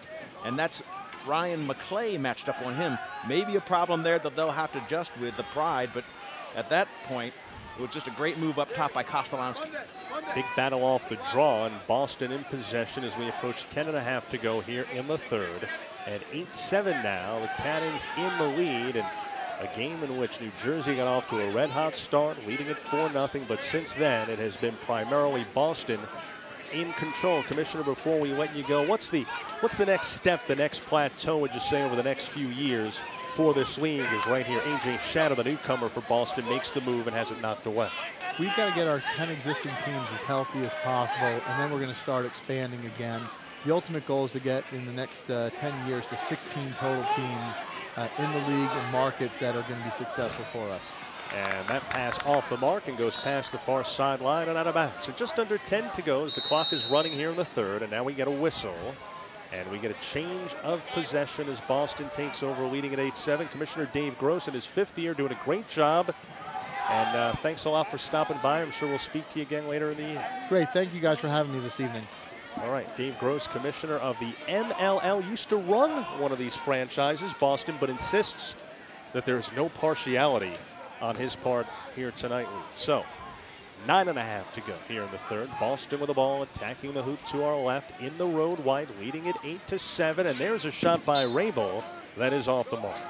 E: and that's Ryan McClay matched up on him. Maybe a problem there that they'll have to adjust with the Pride, but at that point, it was just a great move up top by Kostolansky.
C: Big battle off the draw, and Boston in possession as we approach 10.5 to go here in the 3rd. At 8-7 now, the Cannons in the lead, and a game in which New Jersey got off to a red-hot start, leading at 4-0, but since then it has been primarily Boston in control. Commissioner, before we let you go, what's the next step, the next plateau, would you say, over the next few years for this league? Is right here, A.J. Shadow, the newcomer for Boston, makes the move and has it knocked away.
F: We've got to get our 10 existing teams as healthy as possible, and then we're going to start expanding again. The ultimate goal is to get in the next 10 years to 16 total teams in the league and markets that are going to be successful for us.
C: And that pass off the mark and goes past the far sideline and out of bounds. So just under 10 to go as the clock is running here in the third, and now we get a whistle. And we get a change of possession as Boston takes over, leading at 8-7. Commissioner Dave Gross in his 5th year doing a great job. And thanks a lot for stopping by. I'm sure we'll speak to you again later in the year.
F: Great. Thank you guys for having me this evening.
C: All right, Dave Gross, commissioner of the MLL, used to run one of these franchises, Boston, but insists that there's no partiality on his part here tonight. So 9.5 to go here in the third. Boston with the ball, attacking the hoop to our left, in the road wide, leading it 8-7. And there's a shot by Rabel that is off the mark.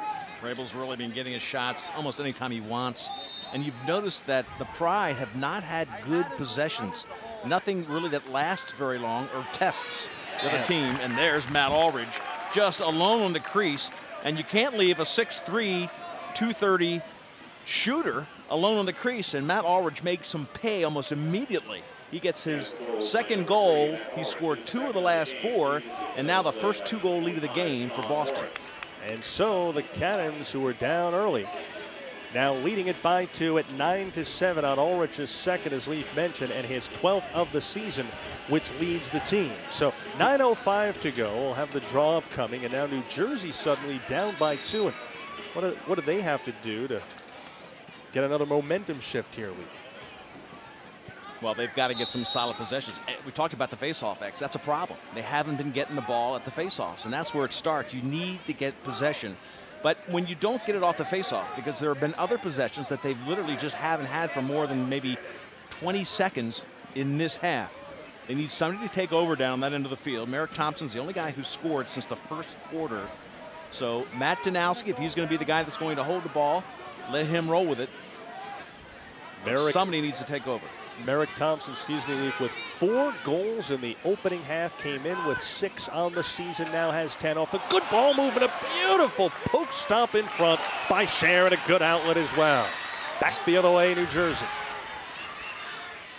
E: Rabel's really been getting his shots almost anytime he wants. And you've noticed that the Pride have not had good possessions. Nothing really that lasts very long or tests with a team. And there's Matt Alrich just alone on the crease. And you can't leave a 6'3", 230 shooter alone on the crease. And Matt Alrich makes him pay almost immediately. He gets his second goal. He scored 2 of the last 4. And now the first 2-goal lead of the game for Boston.
C: And so the Cannons, who were down early, now leading it by 2 at 9-7 on Ulrich's second, as Leaf mentioned, and his 12th of the season, which leads the team. So 9:05 to go. We'll have the draw upcoming, and now New Jersey suddenly down by 2. And what do they have to do to get another momentum shift here, Leaf?
E: Well, they've got to get some solid possessions. We talked about the faceoff, X. That's a problem. They haven't been getting the ball at the faceoffs, and that's where it starts. You need to get possession. But when you don't get it off the faceoff, because there have been other possessions that they've literally just haven't had for more than maybe 20 seconds in this half. They need somebody to take over down that end of the field. Merrick Thompson's the only guy who scored since the first quarter. So Matt Danowski, if he's going to be the guy that's going to hold the ball, let him roll with it. Somebody needs to take over.
C: Merrick Thompson, excuse me, Leaf, with 4 goals in the opening half, came in with 6 on the season, now has 10 off the good ball movement. A beautiful poke stop in front by Cher, and a good outlet as well. Back the other way, New Jersey.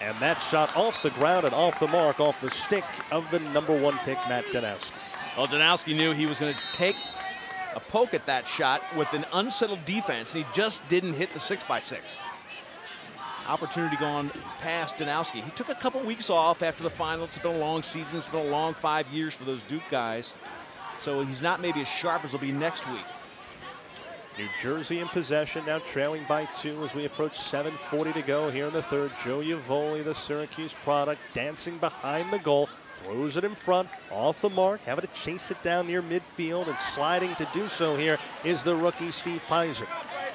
C: And that shot off the ground and off the mark, off the stick of the #1 pick, Matt Danowski.
E: Well, Danowski knew he was going to take a poke at that shot with an unsettled defense, and he just didn't hit the 6x6. Opportunity gone past Danowski. He took a couple weeks off after the final. It's been a long season. It's been a long 5 years for those Duke guys. So he's not maybe as sharp as he'll be next week.
C: New Jersey in possession, now trailing by 2 as we approach 7:40 to go here in the third. Joe Yavoli, the Syracuse product, dancing behind the goal, throws it in front, off the mark, having to chase it down near midfield, and sliding to do so here is the rookie Steve Peiser.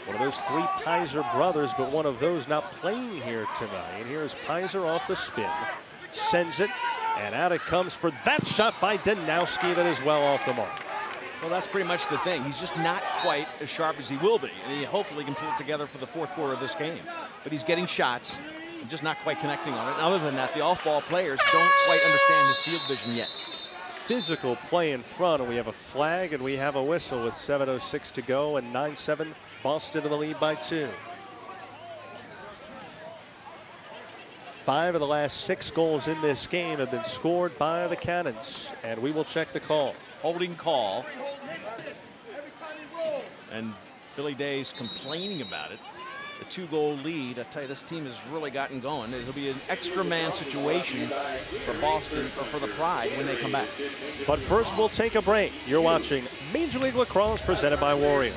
C: One of those 3 Peiser brothers, but one of those not playing here tonight. And here's Peiser off the spin, sends it, and out it comes for that shot by Danowski that is well off the mark.
E: Well, that's pretty much the thing. He's just not quite as sharp as he will be, and he hopefully can pull it together for the 4th quarter of this game. But he's getting shots and just not quite connecting on it. And other than that, the off-ball players don't quite understand his field vision yet.
C: Physical play in front, and we have a flag and we have a whistle with 7:06 to go, and 9-7 Boston in the lead by 2. 5 of the last 6 goals in this game have been scored by the Cannons, and we will check the call.
E: Holding call. And Billy Day's complaining about it. The 2-goal lead. I tell you, this team has really gotten going. It'll be an extra man situation for Boston, or for the Pride, when they come back.
C: But first, we'll take a break. You're watching Major League Lacrosse presented by Warrior.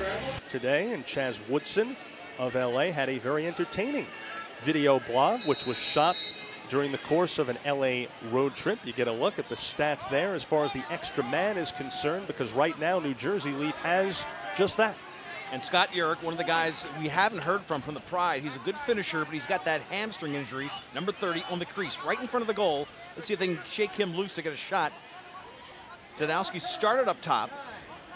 C: Today, and Chaz Woodson of LA had a very entertaining video blog, which was shot during the course of an LA road trip. You get a look at the stats there as far as the extra man is concerned, because right now New Jersey Leaf has just that.
E: And Scott Urick, one of the guys we haven't heard from the Pride. He's a good finisher, but he's got that hamstring injury, number 30, on the crease, right in front of the goal. Let's see if they can shake him loose to get a shot. Danowski started up top,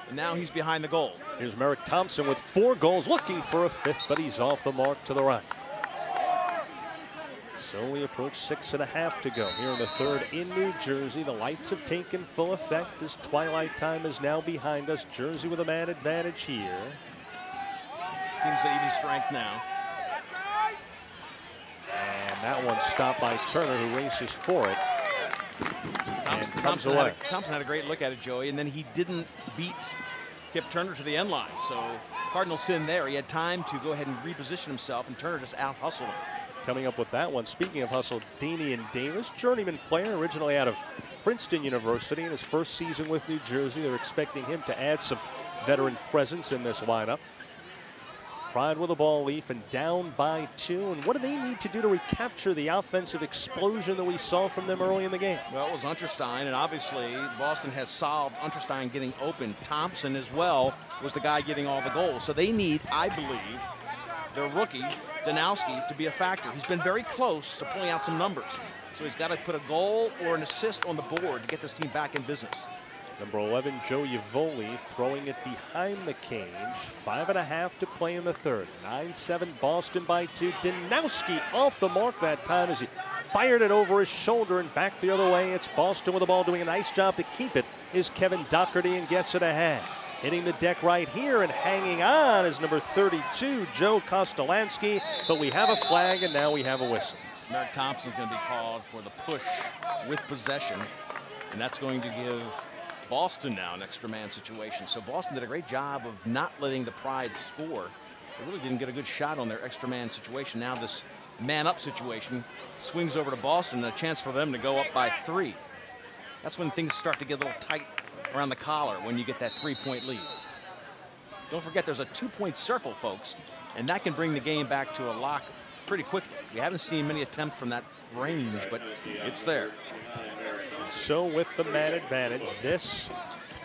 E: and now he's behind the goal.
C: Here's Merrick Thompson with 4 goals, looking for a 5th, but he's off the mark to the right. Slowly approach 6.5 to go here in the third in New Jersey. The lights have taken full effect as twilight time is now behind us. Jersey with a man advantage here.
E: Teams at even strength now.
C: And that one stopped by Turner, who races for it.
E: Thompson had a great look at it, Joey, and then he didn't beat Kip Turner to the end line. So Cardinal sin there. He had time to go ahead and reposition himself, and Turner just out-hustled him.
C: Coming up with that one, speaking of hustle, Damian Davis, journeyman player, originally out of Princeton University in his first season with New Jersey. They're expecting him to add some veteran presence in this lineup. Pride with a ball, Leaf, and down by 2. And what do they need to do to recapture the offensive explosion that we saw from them early in the game?
E: Well, it was Unterstein, and obviously Boston has solved Unterstein getting open. Thompson as well was the guy getting all the goals. So they need, I believe, their rookie, Danowski, to be a factor. He's been very close to pulling out some numbers. So he's got to put a goal or an assist on the board to get this team back in business.
C: Number 11, Joe Yavoli, throwing it behind the cage. 5.5 to play in the third. 9-7 Boston by 2. Danowski off the mark that time as he fired it over his shoulder and back the other way. It's Boston with the ball, doing a nice job to keep it is Kevin Doherty, and gets it ahead. Hitting the deck right here and hanging on is number 32, Joe Kostolansky. But we have a flag, and now we have a whistle.
E: Merrick Thompson's going to be called for the push with possession, and that's going to give Boston now an extra man situation. So Boston did a great job of not letting the Pride score. They really didn't get a good shot on their extra man situation. Now this man up situation swings over to Boston, and a chance for them to go up by 3. That's when things start to get a little tight around the collar, when you get that 3-point lead. Don't forget there's a 2-point circle, folks, and that can bring the game back to a lock pretty quickly. We haven't seen many attempts from that range, but it's there.
C: So with the man advantage, this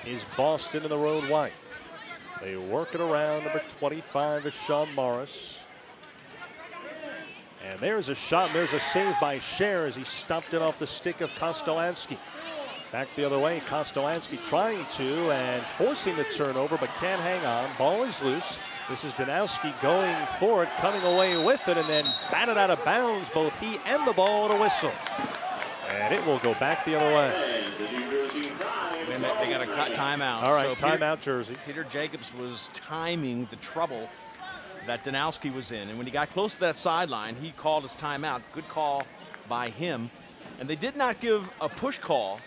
C: is Boston in the road white. They work it around. Number 25 is Sean Morris. And there's a shot, and there's a save by Scher as he stopped it off the stick of Kostolansky. Back the other way, Kostolansky trying to and forcing the turnover, but can't hang on. Ball is loose. This is Danowski going for it, coming away with it, and then batted out of bounds, both he and the ball, with a whistle. And it will go back the other way.
E: They got a timeout.
C: All right,
E: so
C: timeout, Jersey.
E: Peter Jacobs was timing the trouble that Danowski was in. And when he got close to that sideline, he called his timeout. Good call by him. And they did not give a push call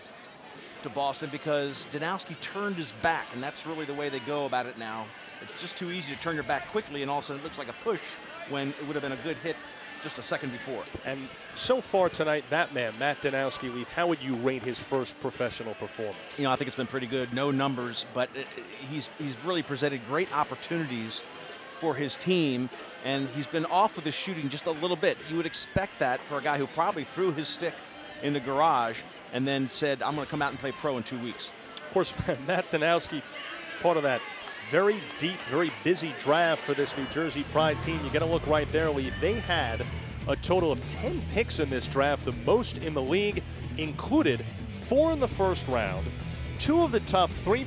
E: to Boston because Danowski turned his back. And that's really the way they go about it now. It's just too easy to turn your back quickly, and all of a sudden it looks like a push when it would have been a good hit just a second before.
C: And so far tonight, that man, Matt Danowski, Leaf, how would you rate his first professional performance?
E: You know, I think it's been pretty good. No numbers, but he's really presented great opportunities for his team, and he's been off with his shooting just a little bit. You would expect that for a guy who probably threw his stick in the garage and then said, I'm going to come out and play pro in 2 weeks.
C: Of course, Matt Danowski, part of that very deep, very busy draft for this New Jersey Pride team. You got to look right there, Lee. They had a total of 10 picks in this draft, the most in the league, included 4 in the first round, 2 of the top 3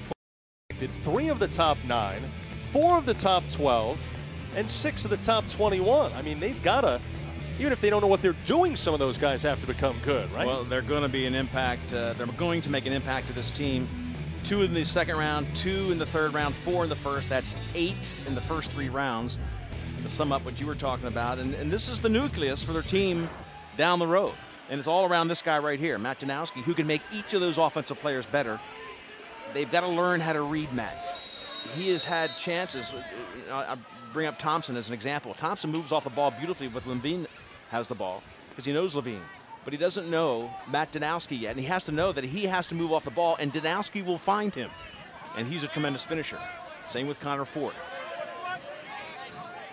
C: picked, 3 of the top 9, 4 of the top 12, and 6 of the top 21. I mean, they've got to, even if they don't know what they're doing, some of those guys have to become good, right?
E: Well, they're going to be an impact. They're going to make an impact to this team. 2 in the second round, 2 in the third round, 4 in the first. That's 8 in the first 3 rounds, to sum up what you were talking about. And this is the nucleus for their team down the road. And it's all around this guy right here, Matt Danowski, who can make each of those offensive players better. They've got to learn how to read Matt. He has had chances. I bring up Thompson as an example. Thompson moves off the ball beautifully with Levine has the ball because he knows Levine. But he doesn't know Matt Danowski yet, and he has to know that he has to move off the ball, and Danowski will find him. And he's a tremendous finisher. Same with Connor Ford.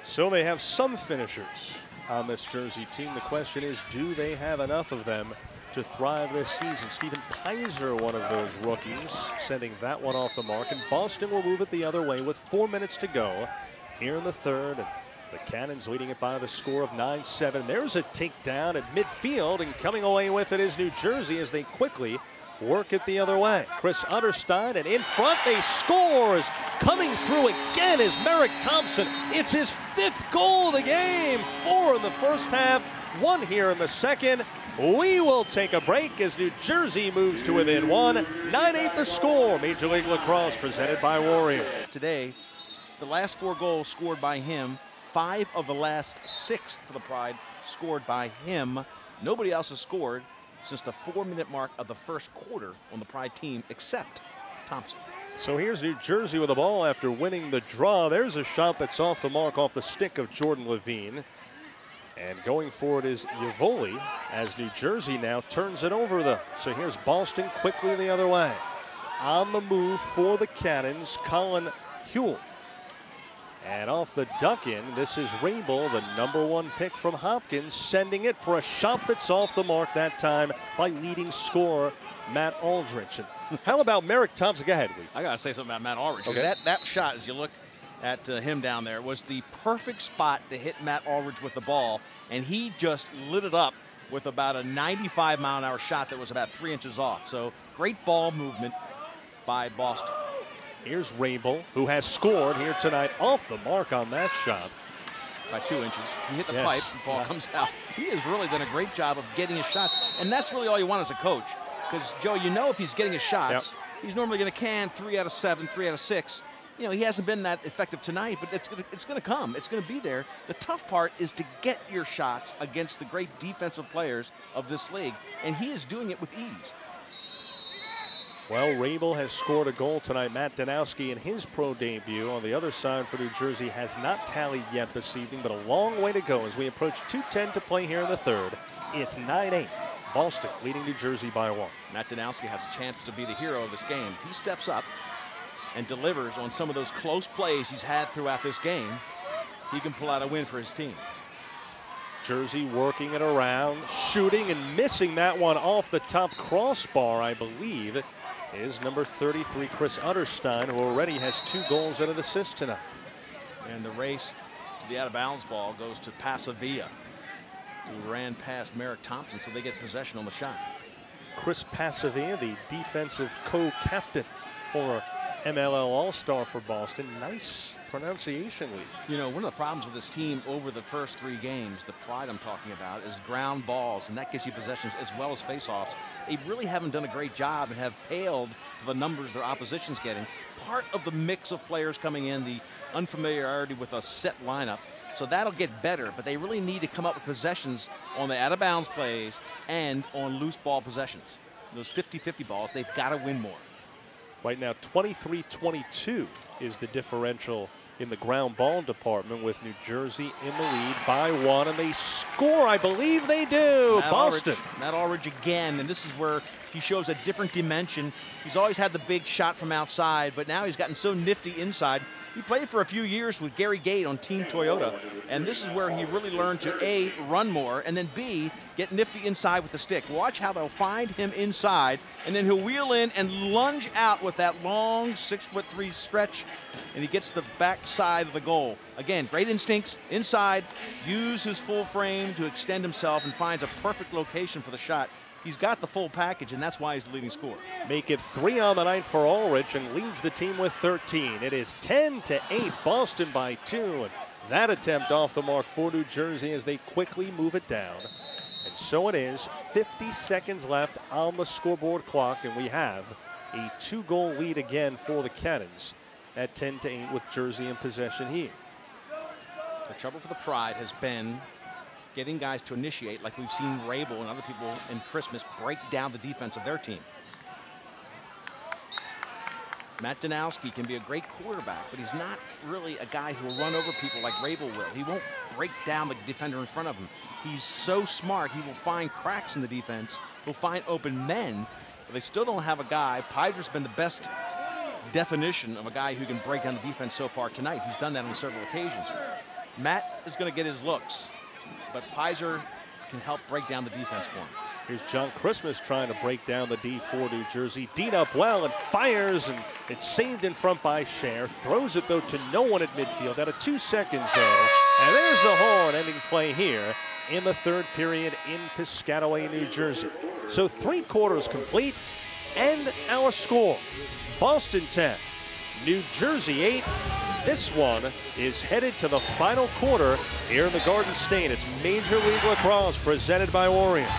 C: So they have some finishers on this Jersey team. The question is, do they have enough of them to thrive this season? Stephen Pizer, one of those rookies, sending that one off the mark. And Boston will move it the other way with 4 minutes to go here in the third. And the Cannons leading it by the score of 9-7. There's a takedown at midfield, and coming away with it is New Jersey as they quickly work it the other way. Chris Unterstein, and in front they score. Coming through again is Merrick Thompson. It's his 5th goal of the game. 4 in the first half. 1 here in the second. We will take a break as New Jersey moves to within 1. 9-8 the score. Major League Lacrosse presented by Warrior.
E: Today, the last 4 goals scored by him, 5 of the last 6 for the Pride scored by him. Nobody else has scored since the 4-minute mark of the first quarter on the Pride team except Thompson.
C: So here's New Jersey with the ball after winning the draw. There's a shot that's off the mark, off the stick of Jordan Levine. And going forward is Yavoli as New Jersey now turns it over though. So here's Boston quickly the other way. On the move for the Cannons, Colin Huell. And off the duck in, this is Rabel, the #1 pick from Hopkins, sending it for a shot that's off the mark that time by leading scorer Matt Alrich. And how about Merrick Thompson? Go ahead, Lee.
E: I got to say something about Matt Alrich.
C: Okay.
E: That shot, as you look at him down there, was the perfect spot to hit Matt Alrich with the ball, and he just lit it up with about a 95-mile-an-hour shot that was about 3 inches off. So great ball movement by Boston.
C: Here's Rabel, who has scored here tonight off the mark on that shot.
E: By 2 inches. He hit the pipe, the ball comes out. He has really done a great job of getting his shots, and that's really all you want as a coach. Because, Joe, you know if he's getting his shots, he's normally going to can 3 out of 7, 3 out of 6. You know, he hasn't been that effective tonight, but it's going to come. It's going to be there. The tough part is to get your shots against the great defensive players of this league, and he is doing it with ease.
C: Well, Rabel has scored a goal tonight. Matt Danowski in his pro debut on the other side for New Jersey has not tallied yet this evening, but a long way to go as we approach 2:10 to play here in the third. It's 9-8. Boston leading New Jersey by 1.
E: Matt Danowski has a chance to be the hero of this game. If he steps up and delivers on some of those close plays he's had throughout this game, he can pull out a win for his team.
C: Jersey working it around, shooting and missing that one off the top crossbar, I believe, is number 33, Chris Utterstein, who already has 2 goals and an assist tonight.
E: And the race to the out-of-bounds ball goes to Pasavia, who ran past Merrick Thompson, so they get possession on the shot.
C: Chris Pasavia, the defensive co-captain for MLL All-Star for Boston. Nice pronunciation, Lee.
E: You know, one of the problems with this team over the first 3 games, the Pride I'm talking about, is ground balls, and that gives you possessions as well as face-offs. They really haven't done a great job and have paled to the numbers their opposition's getting. Part of the mix of players coming in, the unfamiliarity with a set lineup, so that'll get better, but they really need to come up with possessions on the out-of-bounds plays and on loose ball possessions. Those 50-50 balls, they've got to win more.
C: Right now, 23-22 is the differential in the ground ball department, with New Jersey in the lead by 1, and they score. I believe they do. Boston.
E: Matt Alrich again, and this is where he shows a different dimension. He's always had the big shot from outside, but now he's gotten so nifty inside. He played for a few years with Gary Gate on Team Toyota, and this is where he really learned to A, run more, and then B, get nifty inside with the stick. Watch how they'll find him inside, and then he'll wheel in and lunge out with that long 6'3" stretch, and he gets the back side of the goal. Again, great instincts, inside, use his full frame to extend himself, and finds a perfect location for the shot. He's got the full package, and that's why he's the leading scorer.
C: Make it 3 on the night for Alrich, and leads the team with 13. It is 10-8, Boston by 2. And that attempt off the mark for New Jersey as they quickly move it down. And so it is, 50 seconds left on the scoreboard clock, and we have a 2-goal lead again for the Cannons at 10-8 with Jersey in possession here.
E: The trouble for the Pride has been getting guys to initiate, like we've seen Rabel and other people in Christmas break down the defense of their team. Matt Danowski can be a great quarterback, but he's not really a guy who will run over people like Rabel will. He won't break down the defender in front of him. He's so smart, he will find cracks in the defense. He'll find open men, but they still don't have a guy. Piser's been the best definition of a guy who can break down the defense so far tonight. He's done that on several occasions. Matt is going to get his looks, but Piser can help break down the defense for him.
C: Here's John Christmas trying to break down the D for New Jersey. Dean up well and fires, and it's saved in front by Scher. Throws it, though, to no one at midfield. Out of 2 seconds, though. And there's the horn ending play here in the third period in Piscataway, New Jersey. So 3 quarters complete, and our score. Boston 10, New Jersey 8. This one is headed to the final quarter here in the Garden State. It's Major League Lacrosse presented by Orion.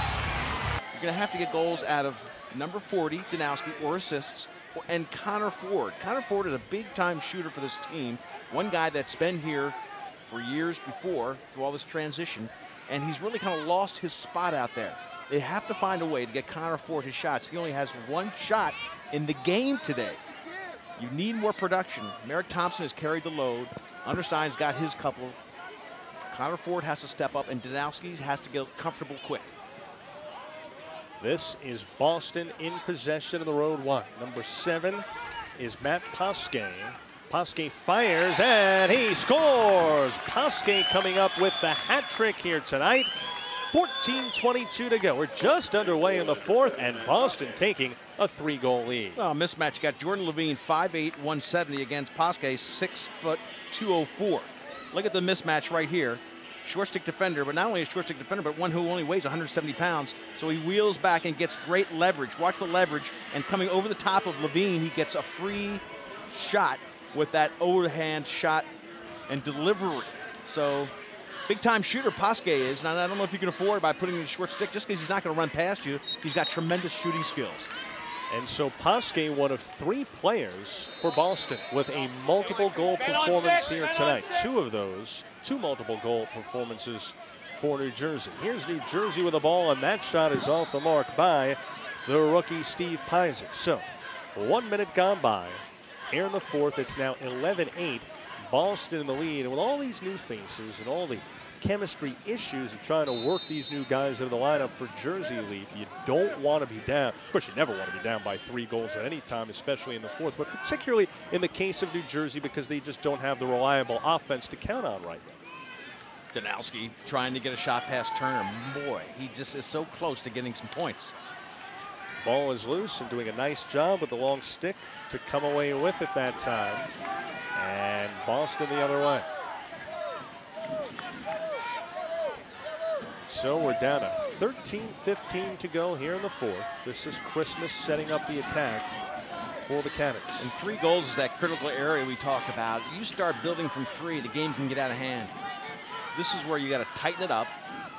E: You're going to have to get goals out of number 40, Danowski, or assists, and Connor Ford. Connor Ford is a big-time shooter for this team. One guy that's been here for years before through all this transition, and he's really kind of lost his spot out there. They have to find a way to get Connor Ford his shots. He only has one shot in the game today. You need more production. Merrick Thompson has carried the load. Undersigned's got his couple. Connor Ford has to step up, and Danowski has to get comfortable quick.
C: This is Boston in possession of the road one. Number 7 is Matt Poskay. Poskay fires, and he scores! Poskay coming up with the hat trick here tonight. 14:22 to go. We're just underway in the fourth, and Boston taking a 3-goal lead.
E: Well, mismatch. You got Jordan Levine, 5'8", 170 against Poskay, 6', 204. Look at the mismatch right here. Short stick defender, but not only a short stick defender, but one who only weighs 170 pounds. So he wheels back and gets great leverage. Watch the leverage. And coming over the top of Levine, he gets a free shot with that overhand shot and delivery. So big-time shooter Poskay is. Now, I don't know if you can afford by putting in the short stick just because he's not going to run past you. He's got tremendous shooting skills.
C: And so Poskay, one of 3 players for Boston with a multiple goal performance here tonight. 2 of those, 2 multiple goal performances for New Jersey. Here's New Jersey with the ball, and that shot is off the mark by the rookie Steve Peiser. So 1 minute gone by. Here in the fourth, it's now 11-8. Boston in the lead, and with all these new faces and all the chemistry issues of trying to work these new guys into the lineup for Jersey Leaf, you don't want to be down. Of course, you never want to be down by 3 goals at any time, especially in the fourth, but particularly in the case of New Jersey because they just don't have the reliable offense to count on right now.
E: Danowski trying to get a shot past Turner. Boy, he just is so close to getting some points.
C: Ball is loose and doing a nice job with the long stick to come away with it that time. And Boston the other way. So we're down to 13:15 to go here in the fourth. This is Christmas setting up the attack for the Cannons.
E: And 3 goals is that critical area we talked about. You start building from 3, the game can get out of hand. This is where you got to tighten it up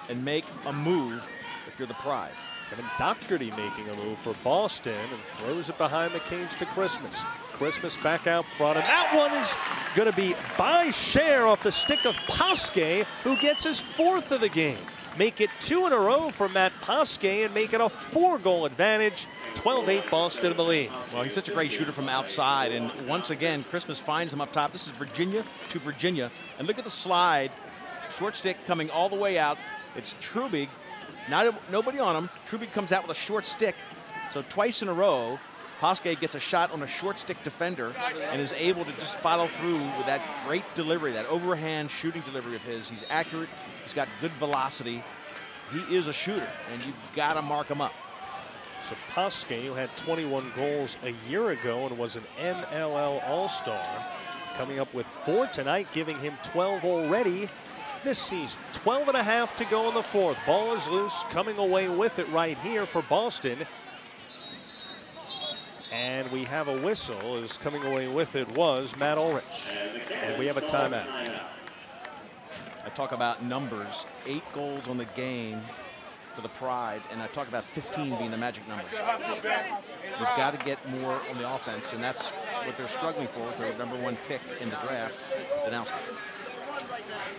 E: and make a move if you're the Pride.
C: Kevin Doherty making a move for Boston and throws it behind the cage to Christmas. Christmas back out front, and that one is going to be by share off the stick of Poskay, who gets his 4th of the game. Make it 2 in a row for Matt Poskay and make it a 4-goal advantage. 12-8 Boston in the lead.
E: Well, he's such a great shooter from outside, and once again, Christmas finds him up top. This is Virginia to Virginia, and look at the slide. Short stick coming all the way out. It's Trubig. Nobody on him. Trubig comes out with a short stick. So twice in a row, Poskay gets a shot on a short stick defender and is able to just follow through with that great delivery, that overhand shooting delivery of his. He's accurate. He's got good velocity. He is a shooter, and you've got to mark him up.
C: So Poskay, who had 21 goals a year ago and was an MLL All-Star, coming up with 4 tonight, giving him 12 already this season. 12.5 to go in the fourth. Ball is loose, coming away with it right here for Boston. And we have a whistle. As coming away with it was Matt Alrich. And we have a timeout.
E: I talk about numbers. 8 goals on the game for the Pride, and I talk about 15 being the magic number. We've got to get more on the offense, and that's what they're struggling for with their #1 pick in the draft, Danowski.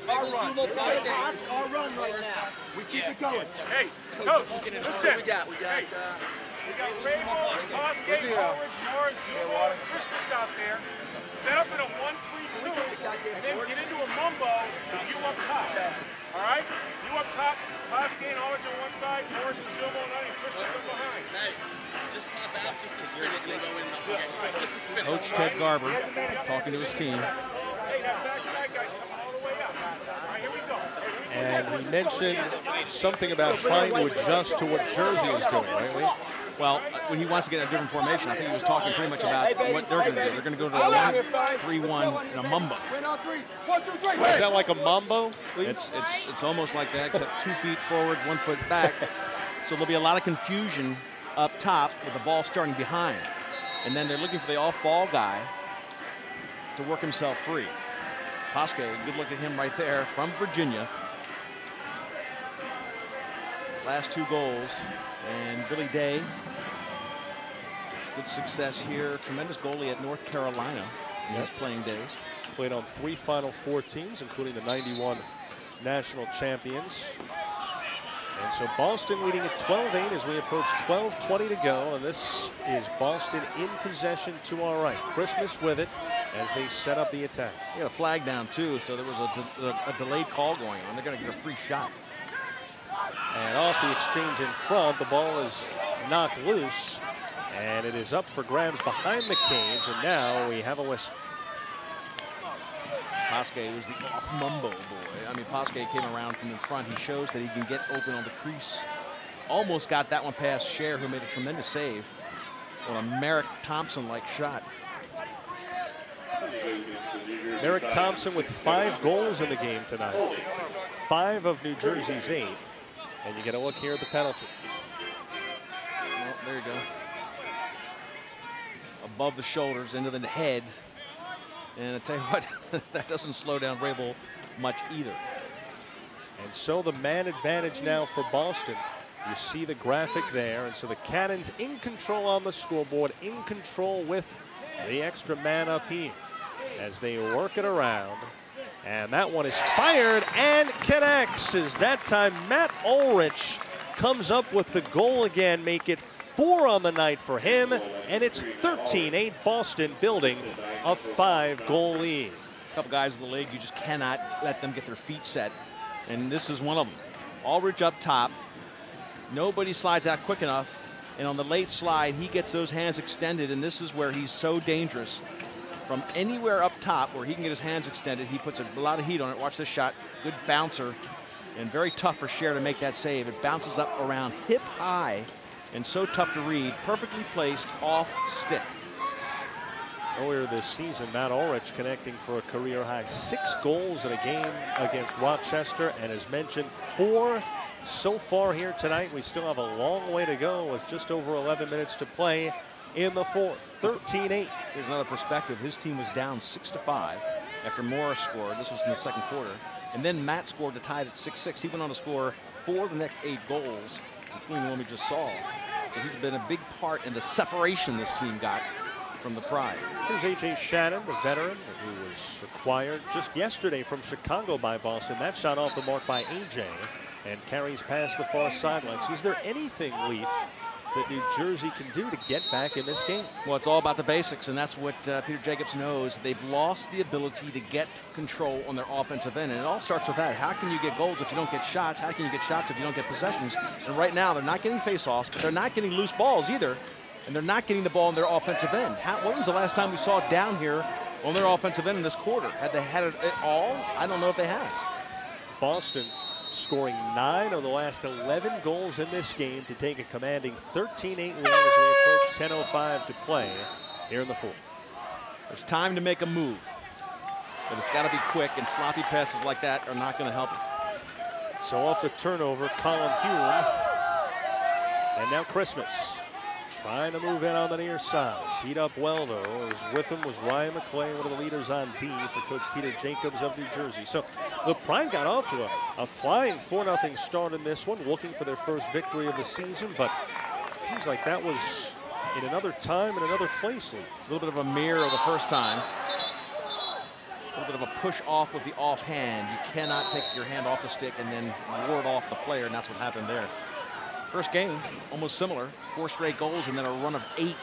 G: Our run right now. We keep it going. Hey, Coach, listen. We got Rainbow, Poskay, Alrich, Morris, Zumo, and Christmas out there. Set up in a 1-3-2, and then get into a mumbo with you up top. All right? You up top, Poskay and Alrich on one side, Morris and Zumo and Christmas up behind.
H: Just pop out, just to spin it, and go in. Just to spin it.
E: Coach Ted Garber talking to his team.
G: Hey, that backside guy's coming all the way up. All right, here we go.
C: And he mentioned something about trying to adjust to what Jersey is doing, right, Lee?
E: Well, when he wants to get a different formation, I think he was talking pretty much about what they're going to do. They're going to go to a 1-3-1 in a mumbo.
C: Is that like a mambo?
E: It's almost like that, except 2 feet forward, 1 foot back. So there'll be a lot of confusion up top with the ball starting behind. And then they're looking for the off-ball guy to work himself free. Poskay, good look at him right there from Virginia. Last 2 goals. And Billy Day, good success here. Tremendous goalie at North Carolina in his playing days.
C: Played on 3 Final Four teams, including the 91 national champions. And so Boston leading at 12-8 as we approach 12:20 to go. And this is Boston in possession to our right. Christmas with it as they set up the attack.
E: He got a flag down too, so there was a delayed call going on. They're going to get a free shot.
C: And off the exchange in front, the ball is knocked loose. And it is up for grabs behind the cage. And now we have a whistle.
E: Poskay was the off Mumbo boy. I mean, Poskay came around from in front. He shows that he can get open on the crease. Almost got that one past Scher, who made a tremendous save on a Merrick Thompson-like shot.
C: Merrick Thompson with 5 goals in the game tonight. 5 of New Jersey's 8. And you get a look here at the penalty.
E: Well, there you go. Above the shoulders, into the head. And I tell you what, that doesn't slow down Rabel much either.
C: And so the man advantage now for Boston. You see the graphic there. And so the Cannons in control on the scoreboard, in control with the extra man up here as they work it around. And that one is fired and connects, as that time Matt Alrich comes up with the goal again, make it 4 on the night for him, and it's 13-8 Boston, building a 5-goal lead.
E: A couple guys in the league, you just cannot let them get their feet set, and this is one of them. Alrich up top, nobody slides out quick enough, and on the late slide, he gets those hands extended, and this is where he's so dangerous. From anywhere up top where he can get his hands extended, he puts a lot of heat on it. Watch this shot, good bouncer, and very tough for Scher to make that save. It bounces up around hip high, and so tough to read, perfectly placed off stick.
C: Earlier this season, Matt Alrich connecting for a career high 6 goals in a game against Rochester, and as mentioned, 4 so far here tonight. We still have a long way to go with just over 11 minutes to play in the 4th. 13-8.
E: Here's another perspective. His team was down 6-5 after Morris scored. This was in the 2nd quarter. And then Matt scored to tie it at 6-6. He went on to score 4 of the next 8 goals, including the one we just saw. So he's been a big part in the separation this team got from the Pride.
C: Here's A.J. Shannon, the veteran who was acquired just yesterday from Chicago by Boston. That shot off the mark by A.J. and carries past the far sideline. So is there anything, Leaf, that New Jersey can do to get back in this game?
E: Well, it's all about the basics, and that's what Peter Jacobs knows. They've lost the ability to get control on their offensive end, and it all starts with that. How can you get goals if you don't get shots? How can you get shots if you don't get possessions? And right now, they're not getting face-offs, but they're not getting loose balls either, and they're not getting the ball on their offensive end. When was the last time we saw it down here on their offensive end in this quarter? Had they had it at all? I don't know if they had.
C: Boston scoring 9 of the last 11 goals in this game to take a commanding 13-8 lead as we approach 10:05 to play here in the 4th.
E: There's time to make a move, but it's got to be quick, and sloppy passes like that are not going to help it.
C: So off the turnover, Colin Hume, and now Christmas trying to move in on the near side. Teed up well, though, as with him was Ryan McClay, one of the leaders on D for Coach Peter Jacobs of New Jersey. So the Pride got off to a flying 4-0 start in this one, looking for their first victory of the season, but it seems like that was in another time and another place.
E: A little bit of a mirror of the first time. A little bit of a push off with the offhand. You cannot take your hand off the stick and then ward off the player, and that's what happened there. First game, almost similar. 4 straight goals and then a run of 8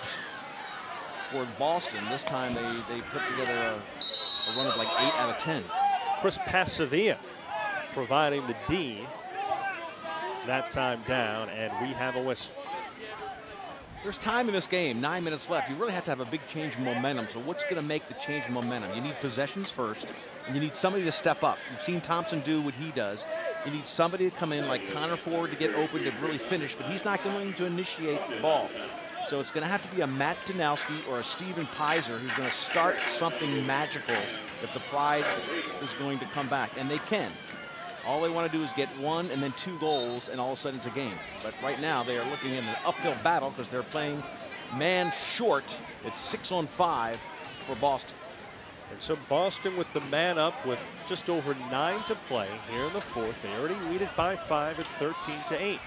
E: for Boston. This time they put together a run of like 8 out of 10.
C: Chris Pasavia providing the D that time down, and we have a whistle.
E: There's time in this game, 9 minutes left. You really have to have a big change in momentum. So what's going to make the change in momentum? You need possessions first, and you need somebody to step up. You've seen Thompson do what he does. You need somebody to come in like Connor Ford to get open to really finish, but he's not going to initiate the ball. So it's going to have to be a Matt Danowski or a Steven Pizer who's going to start something magical if the Pride is going to come back, and they can. All they want to do is get 1 and then 2 goals, and all of a sudden it's a game. But right now they are looking in an uphill battle because they're playing man short. It's 6-on-5 for Boston.
C: And so Boston with the man up with just over 9 to play here in the fourth. They already lead it by 5 at 13-8. They're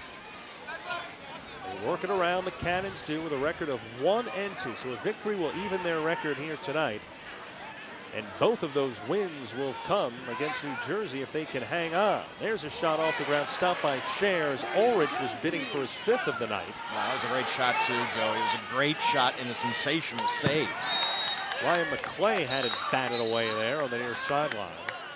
C: working around, the Cannons do, with a record of 1-2. So a victory will even their record here tonight. And both of those wins will come against New Jersey if they can hang on. There's a shot off the ground, stopped by Shares. Ulrich was bidding for his 5th of the night.
E: Wow, that was a great shot too, Joe. It was a great shot and a sensational save.
C: Ryan McClay had it batted away there on the near sideline.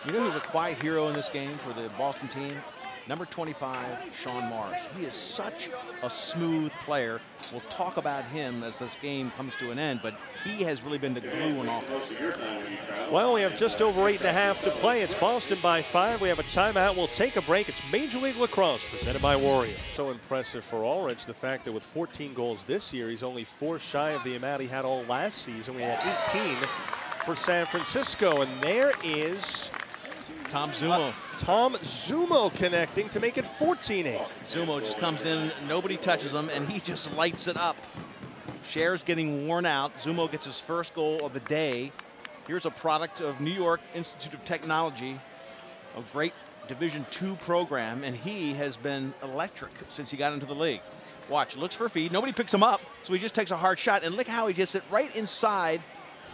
E: You know who's a quiet hero in this game for the Boston team? Number 25, Sean Morris. He is such a smooth player. We'll talk about him as this game comes to an end, but he has really been the glue on offense.
C: Well, we have just over 8.5 to play. It's Boston by 5. We have a timeout. We'll take a break. It's Major League Lacrosse presented by Warrior. So impressive for Ulrich, the fact that with 14 goals this year, he's only 4 shy of the amount he had all last season. We had 18 for San Francisco, and there is
E: Tom Zumo.
C: Tom Zumo connecting to make it 14-8.
E: Zumo just comes in, nobody touches him, and he just lights it up. Share's getting worn out. Zumo gets his first goal of the day. Here's a product of New York Institute of Technology, a great Division II program, and he has been electric since he got into the league. Watch, looks for a feed. Nobody picks him up, so he just takes a hard shot, and look how he just hit right inside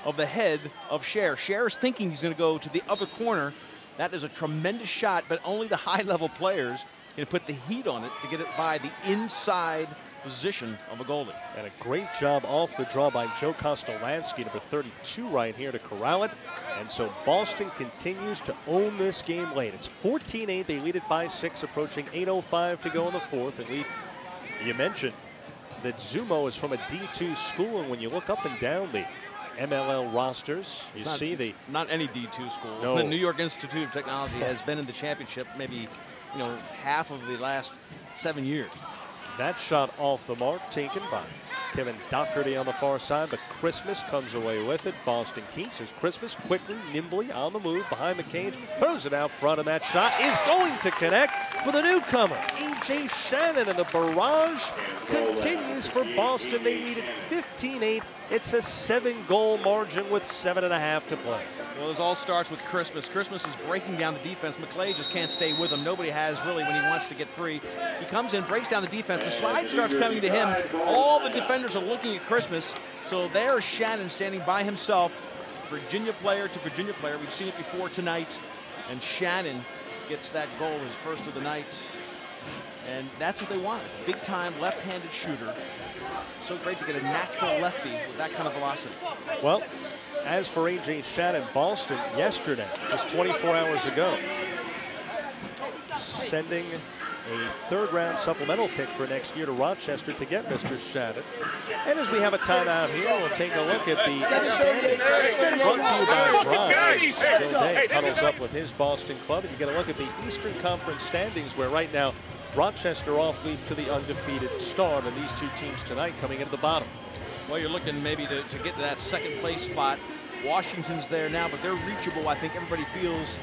E: of the head of Share. Share is thinking he's going to go to the other corner. That is a tremendous shot, but only the high-level players can put the heat on it to get it by the inside position of a goalie.
C: And a great job off the draw by Joe Kostolansky, number 32 right here to corral it. And so Boston continues to own this game late. It's 14-8. They lead it by 6, approaching 8:05 to go in the fourth. And you mentioned that Zumo is from a D2 school, and when you look up and down the MLL rosters, you see
E: not any D2 school.
C: No.
E: The New York Institute of Technology has been in the championship maybe, half of the last 7 years.
C: That shot off the mark, taken by Kevin Doherty on the far side, but Christmas comes away with it. Boston keeps as Christmas quickly, nimbly on the move behind the cage, throws it out front, and that shot is going to connect for the newcomer, E.J. Shannon, and the barrage continues for Boston. They needed 15-8. It's a 7-goal margin with 7.5 to play.
E: Well, this all starts with Christmas. Christmas is breaking down the defense. McClay just can't stay with him. Nobody has really when he wants to get free. He comes in, breaks down the defense. The slide starts coming to him. All the defenders are looking at Christmas. So there's Shannon standing by himself. Virginia player to Virginia player. We've seen it before tonight. And Shannon gets that goal, his first of the night. And that's what they wanted. Big-time left-handed shooter. So great to get a natural lefty with that kind of velocity.
C: Well, as for A.J. Shannon, Boston yesterday, just 24 hours ago, sending a third-round supplemental pick for next year to Rochester to get Mr. Shannon. And as we have a timeout here, we'll take a look at the standings brought to you by Brian. Joe Day huddles up with his Boston club, and you get a look at the Eastern Conference standings, where right now Rochester off leaf to the undefeated start, and these two teams tonight coming into the bottom.
E: Well, you're looking maybe to get to that second place spot. Washington's there now, but they're reachable. I think everybody feels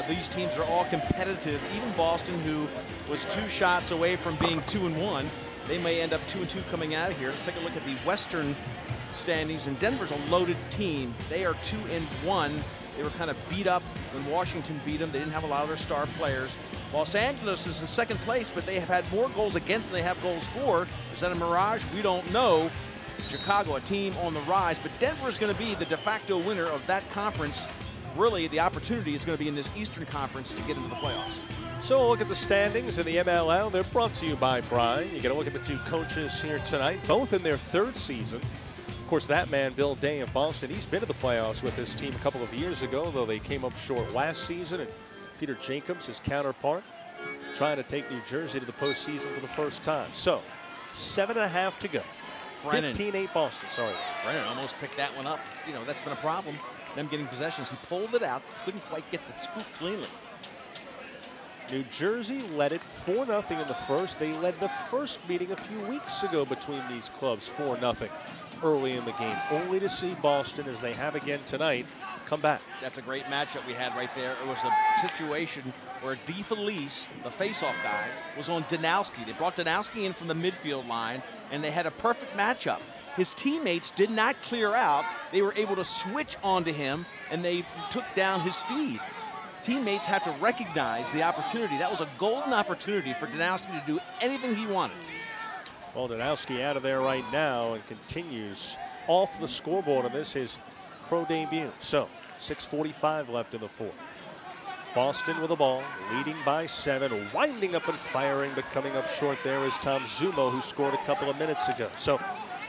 E: these teams are all competitive. Even Boston, who was 2 shots away from being 2-1, they may end up 2-2 coming out of here. Let's take a look at the Western standings, and Denver's a loaded team. They are 2-1. They were kind of beat up when Washington beat them. They didn't have a lot of their star players. Los Angeles is in second place, but they have had more goals against than they have goals for. Is that a mirage? We don't know. Chicago, a team on the rise, but Denver is going to be the de facto winner of that conference. Really, the opportunity is going to be in this Eastern Conference to get into the playoffs.
C: So we'll look at the standings in the MLL. They're brought to you by Brian. You get a look at the two coaches here tonight, both in their 3rd season. Of course, that man, Bill Day of Boston, he's been to the playoffs with his team a couple of years ago, though they came up short last season. And Peter Jacobs, his counterpart, trying to take New Jersey to the postseason for the first time. So 7.5 to go. 15-8 Boston, sorry.
E: Brennan almost picked that one up. That's been a problem, them getting possessions. He pulled it out, couldn't quite get the scoop cleanly.
C: New Jersey led it 4-0 in the first. They led the first meeting a few weeks ago between these clubs 4-0 early in the game, only to see Boston, as they have again tonight, come back.
E: That's a great matchup we had right there. It was a situation where DeFelice, the faceoff guy, was on Danowski. They brought Danowski in from the midfield line, and they had a perfect matchup. his teammates did not clear out. They were able to switch onto him, and they took down his feed. Teammates have to recognize the opportunity. That was a golden opportunity for Danowski to do anything he wanted.
C: Well, Danowski out of there right now and continues off the scoreboard of this, his pro debut. So 6:45 left in the fourth. Boston with the ball, leading by 7, winding up and firing, but coming up short there is THOMSON, who scored a couple of minutes ago. So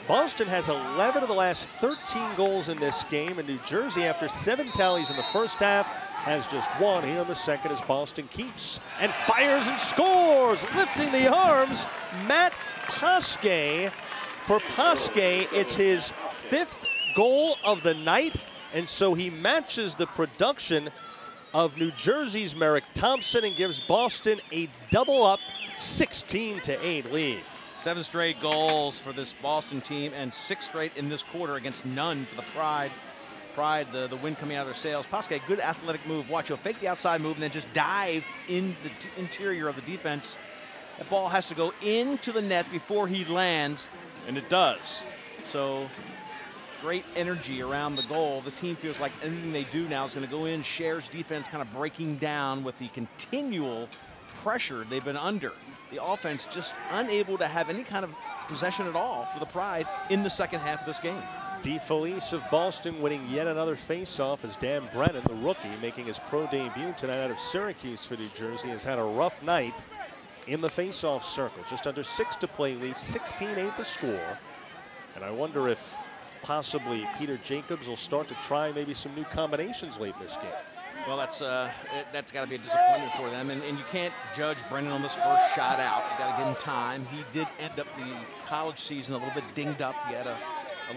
C: Boston has 11 of the last 13 goals in this game, and New Jersey, after 7 tallies in the first half, has just 1 here in the second as Boston keeps and fires and scores, lifting the arms, Matt Poskay. For Poskay, it's his 5th goal of the night, and so he matches the production of New Jersey's Merrick Thompson and gives Boston a double-up 16-8 lead.
E: 7 straight goals for this Boston team and 6 straight in this quarter against none for the Pride. The wind coming out of their sails. Poskay, good athletic move. Watch, he'll fake the outside move and then just dive in the interior of the defense. That ball has to go into the net before he lands, and it does. So great energy around the goal. The team feels like anything they do now is going to go in. Shares defense kind of breaking down with the continual pressure they've been under. The offense just unable to have any kind of possession at all for the Pride in the second half of this game.
C: DeFelice of Boston winning yet another faceoff as Dan Brennan, the rookie, making his pro debut tonight out of Syracuse for New Jersey, has had a rough night in the faceoff circle. Just under 6 to play, leaves 16-8 the score. And I wonder if possibly Peter Jacobs will start to try maybe some new combinations late in this game.
E: Well, that's got to be a disappointment for them, and you can't judge Brennan on this first shot out. You got to give him time. He did end up the college season a little bit dinged up. He had a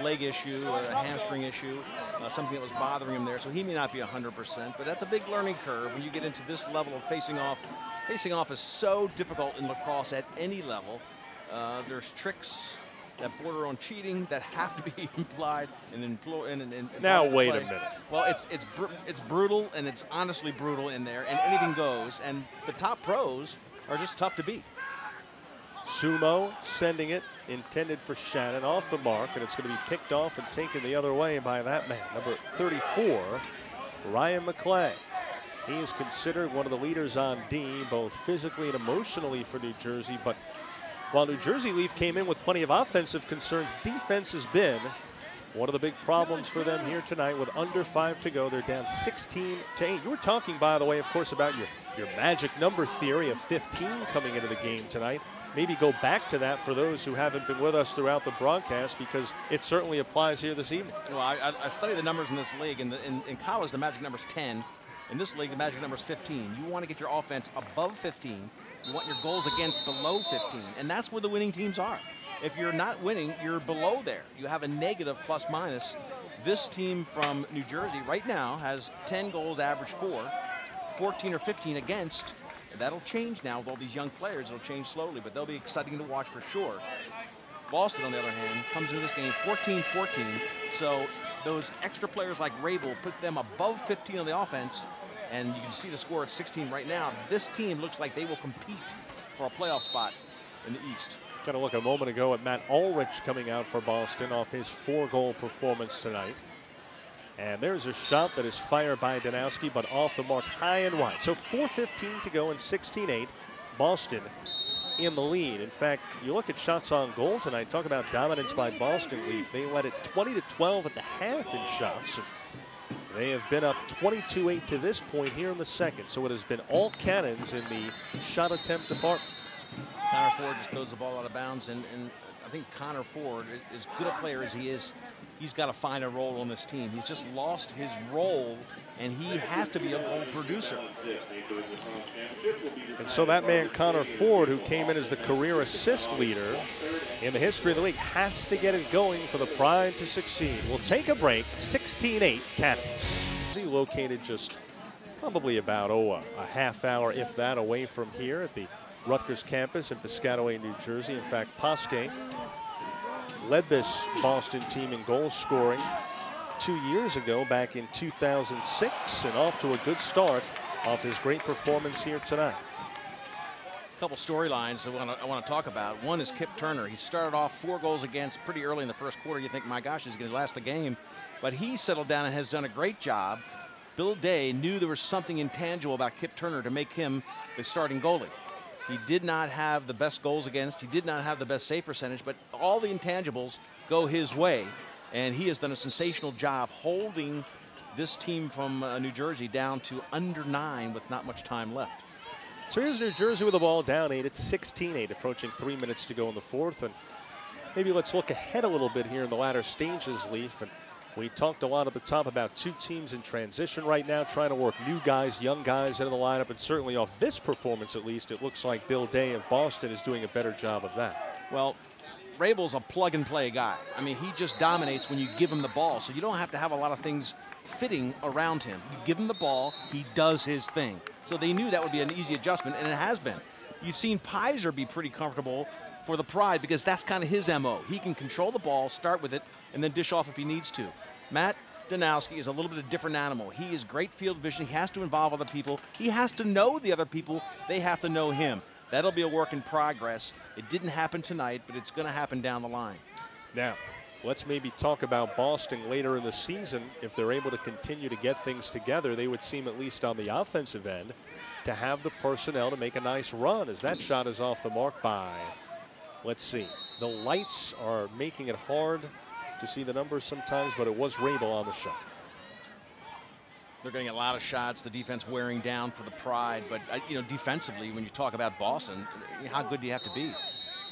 E: leg issue, a hamstring issue, something that was bothering him there, so he may not be 100%, but that's a big learning curve when you get into this level of facing off. Facing off is so difficult in lacrosse at any level. There's tricks that border on cheating that have to be implied and
C: now wait a minute.
E: Well, it's brutal, and it's honestly brutal in there, and anything goes, and the top pros are just tough to beat.
C: Sumo sending it, intended for Shannon, off the mark, and it's going to be picked off and taken the other way by that man, number 34, Ryan McClay. He is considered one of the leaders on D, both physically and emotionally for New Jersey, but while New Jersey Leaf came in with plenty of offensive concerns, defense has been one of the big problems for them here tonight with under 5 to go. They're down 16-8. You were talking, by the way, of course, about your magic number theory of 15 coming into the game tonight. Maybe go back to that for those who haven't been with us throughout the broadcast, because it certainly applies here this evening.
E: Well, I study the numbers in this league. In college, the magic number is 10. In this league, the magic number is 15. You want to get your offense above 15. You want your goals against below 15, and that's where the winning teams are. If you're not winning, you're below there. You have a negative plus minus. This team from New Jersey right now has 10 goals, average 4, 14 or 15 against. That'll change now with all these young players. It'll change slowly, but they'll be exciting to watch for sure. Boston, on the other hand, comes into this game 14-14, so those extra players like Rabel put them above 15 on the offense, and you can see the score at 16 right now. This team looks like they will compete for a playoff spot in the East.
C: Got to look a moment ago at Matt Alrich coming out for Boston off his 4-goal performance tonight. And there's a shot that is fired by Danowski, but off the mark, high and wide. So 4:15 to go and 16-8. Boston in the lead. In fact, you look at shots on goal tonight, talk about dominance by Boston Leaf. They led it 20-12 at the half in shots. They have been up 22-8 to this point here in the second. So it has been all cannons in the shot attempt department.
E: Connor Ford just throws the ball out of bounds, and I think Connor Ford, as good a player as he is, he's got to find a role on this team. He's just lost his role, and he has to be a goal producer.
C: And so that man, Connor Ford, who came in as the career assist leader in the history of the league, has to get it going for the Pride to succeed. We'll take a break. 16-8 Cannons. Located just probably about, a half hour, if that, away from here at the Rutgers campus in Piscataway, New Jersey. In fact, Poskay led this Boston team in goal scoring 2 years ago, back in 2006, and off to a good start off his great performance here tonight.
E: couple storylines I want to talk about. One is Kip Turner. He started off 4 goals against pretty early in the first quarter. You think, my gosh, he's going to last the game. But he settled down and has done a great job. Bill Day knew there was something intangible about Kip Turner to make him the starting goalie. He did not have the best goals against. He did not have the best save percentage, but all the intangibles go his way. And he has done a sensational job holding this team from New Jersey down to under 9 with not much time left.
C: So here's New Jersey with the ball down 8. It's 16-8, approaching 3 minutes to go in the fourth. And maybe let's look ahead a little bit here in the latter stages, Leaf. And we talked a lot at the top about 2 teams in transition right now, trying to work new guys, young guys into the lineup. And certainly off this performance, at least, it looks like Bill Day of Boston is doing a better job of that.
E: Well, Rabel's a plug-and-play guy. I mean, he just dominates when you give him the ball, so you don't have to have a lot of things fitting around him. You give him the ball, he does his thing. So they knew that would be an easy adjustment, and it has been. You've seen Pizer be pretty comfortable for the Pride because that's kind of his MO. He can control the ball, start with it, and then dish off if he needs to. Matt Danowski is a little bit of a different animal. He is great field vision. He has to involve other people. He has to know the other people. They have to know him. That'll be a work in progress. It didn't happen tonight, but it's going to happen down the line.
C: Now, let's maybe talk about Boston later in the season. If they're able to continue to get things together, they would seem, at least on the offensive end, to have the personnel to make a nice run, as that shot is off the mark by, let's see. The lights are making it hard to see the numbers sometimes, but it was Rabel on the shot.
E: They're getting a lot of shots, the defense wearing down for the Pride, but you know, defensively, when you talk about Boston, how good do you have to be?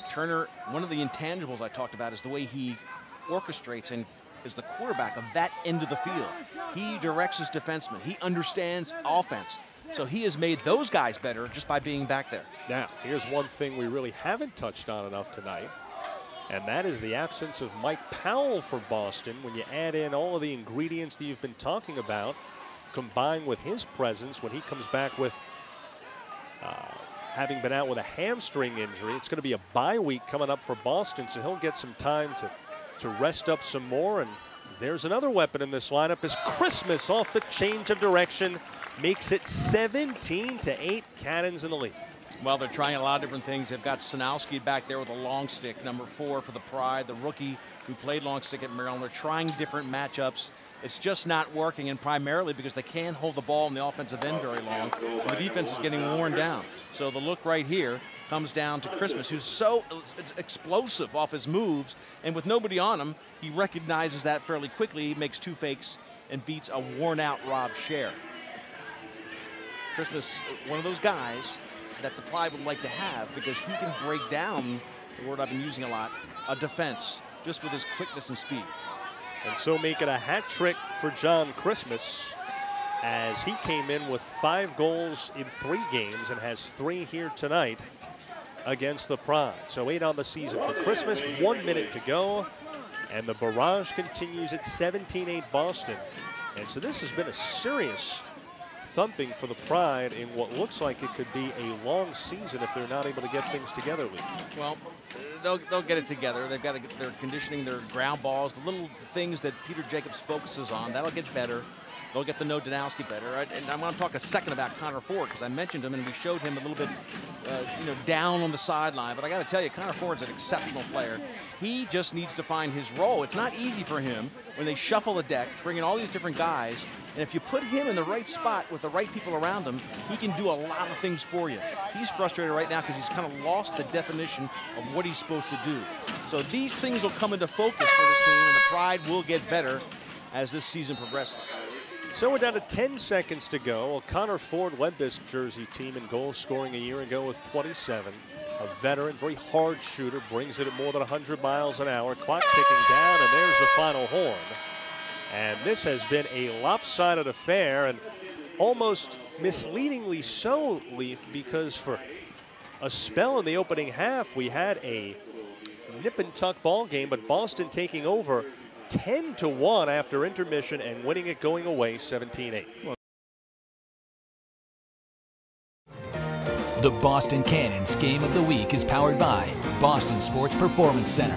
E: Turner, one of the intangibles I talked about is the way he orchestrates and is the quarterback of that end of the field. He directs his defensemen. He understands offense. So he has made those guys better just by being back there.
C: Now, here's one thing we really haven't touched on enough tonight, and that is the absence of Mike Powell for Boston. When you add in all of the ingredients that you've been talking about, combined with his presence when he comes back with having been out with a hamstring injury. It's going to be a bye week coming up for Boston, so he'll get some time to rest up some more. And there's another weapon in this lineup as Christmas off the change of direction makes it 17-8, Cannons in the lead.
E: Well, they're trying a lot of different things. They've got Sanowski back there with a long stick, number 4 for the Pride, the rookie who played long stick at Maryland. They're trying different matchups. It's just not working, and primarily because they can't hold the ball in the offensive end very long. And the defense is getting worn down. So the look right here comes down to Christmas, who's so explosive off his moves, and with nobody on him, he recognizes that fairly quickly. He makes 2 fakes and beats a worn-out Rob Scher. Christmas, one of those guys that the Pride would like to have because he can break down, the word I've been using a lot, a defense just with his quickness and speed.
C: And so make it a hat trick for John Christmas, as he came in with 5 goals in 3 games and has 3 here tonight against the Pride. So 8 on the season for Christmas, 1 minute to go, and the barrage continues at 17-8 Boston. And so this has been a serious thumping for the Pride in what looks like it could be a long season if they're not able to get things together, Lee.
E: Well, they'll get it together. They've got to get their conditioning, their ground balls, the little things that Peter Jacobs focuses on. That'll get better. They'll get the No Danowski better. Right? And I want to talk a second about Connor Ford because I mentioned him and we showed him a little bit, down on the sideline. But I got to tell you, Connor Ford's an exceptional player. He just needs to find his role. It's not easy for him when they shuffle the deck, bring in all these different guys. And if you put him in the right spot with the right people around him, he can do a lot of things for you. He's frustrated right now because he's kind of lost the definition of what he's supposed to do. So these things will come into focus for this team, and the Pride will get better as this season progresses.
C: So we're down to 10 seconds to go. Well, Connor Ford led this Jersey team in goals scoring a year ago with 27. A veteran, very hard shooter, brings it at more than 100 miles an hour. Clock ticking down, and there's the final horn. And this has been a lopsided affair, and almost misleadingly so, Leaf, because for a spell in the opening half, we had a nip-and-tuck ball game, but Boston taking over 10-1 after intermission and winning it going away 17-8.
A: The Boston Cannons Game of the Week is powered by Boston Sports Performance Center,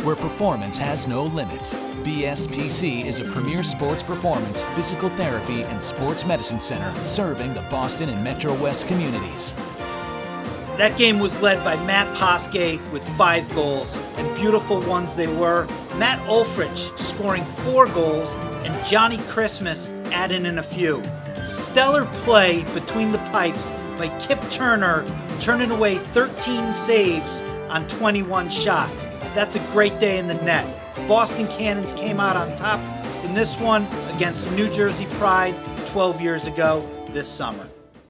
A: where performance has no limits. BSPC is a premier sports performance, physical therapy, and sports medicine center serving the Boston and Metro West communities.
B: That game was led by Matt Poskay with 5 goals, and beautiful ones they were. Matt Alrich scoring 4 goals, and Johnny Christmas adding in a few. Stellar play between the pipes by Kip Turner, turning away 13 saves on 21 shots. That's a great day in the net. Boston Cannons came out on top in this one against New Jersey Pride 12 years ago this summer.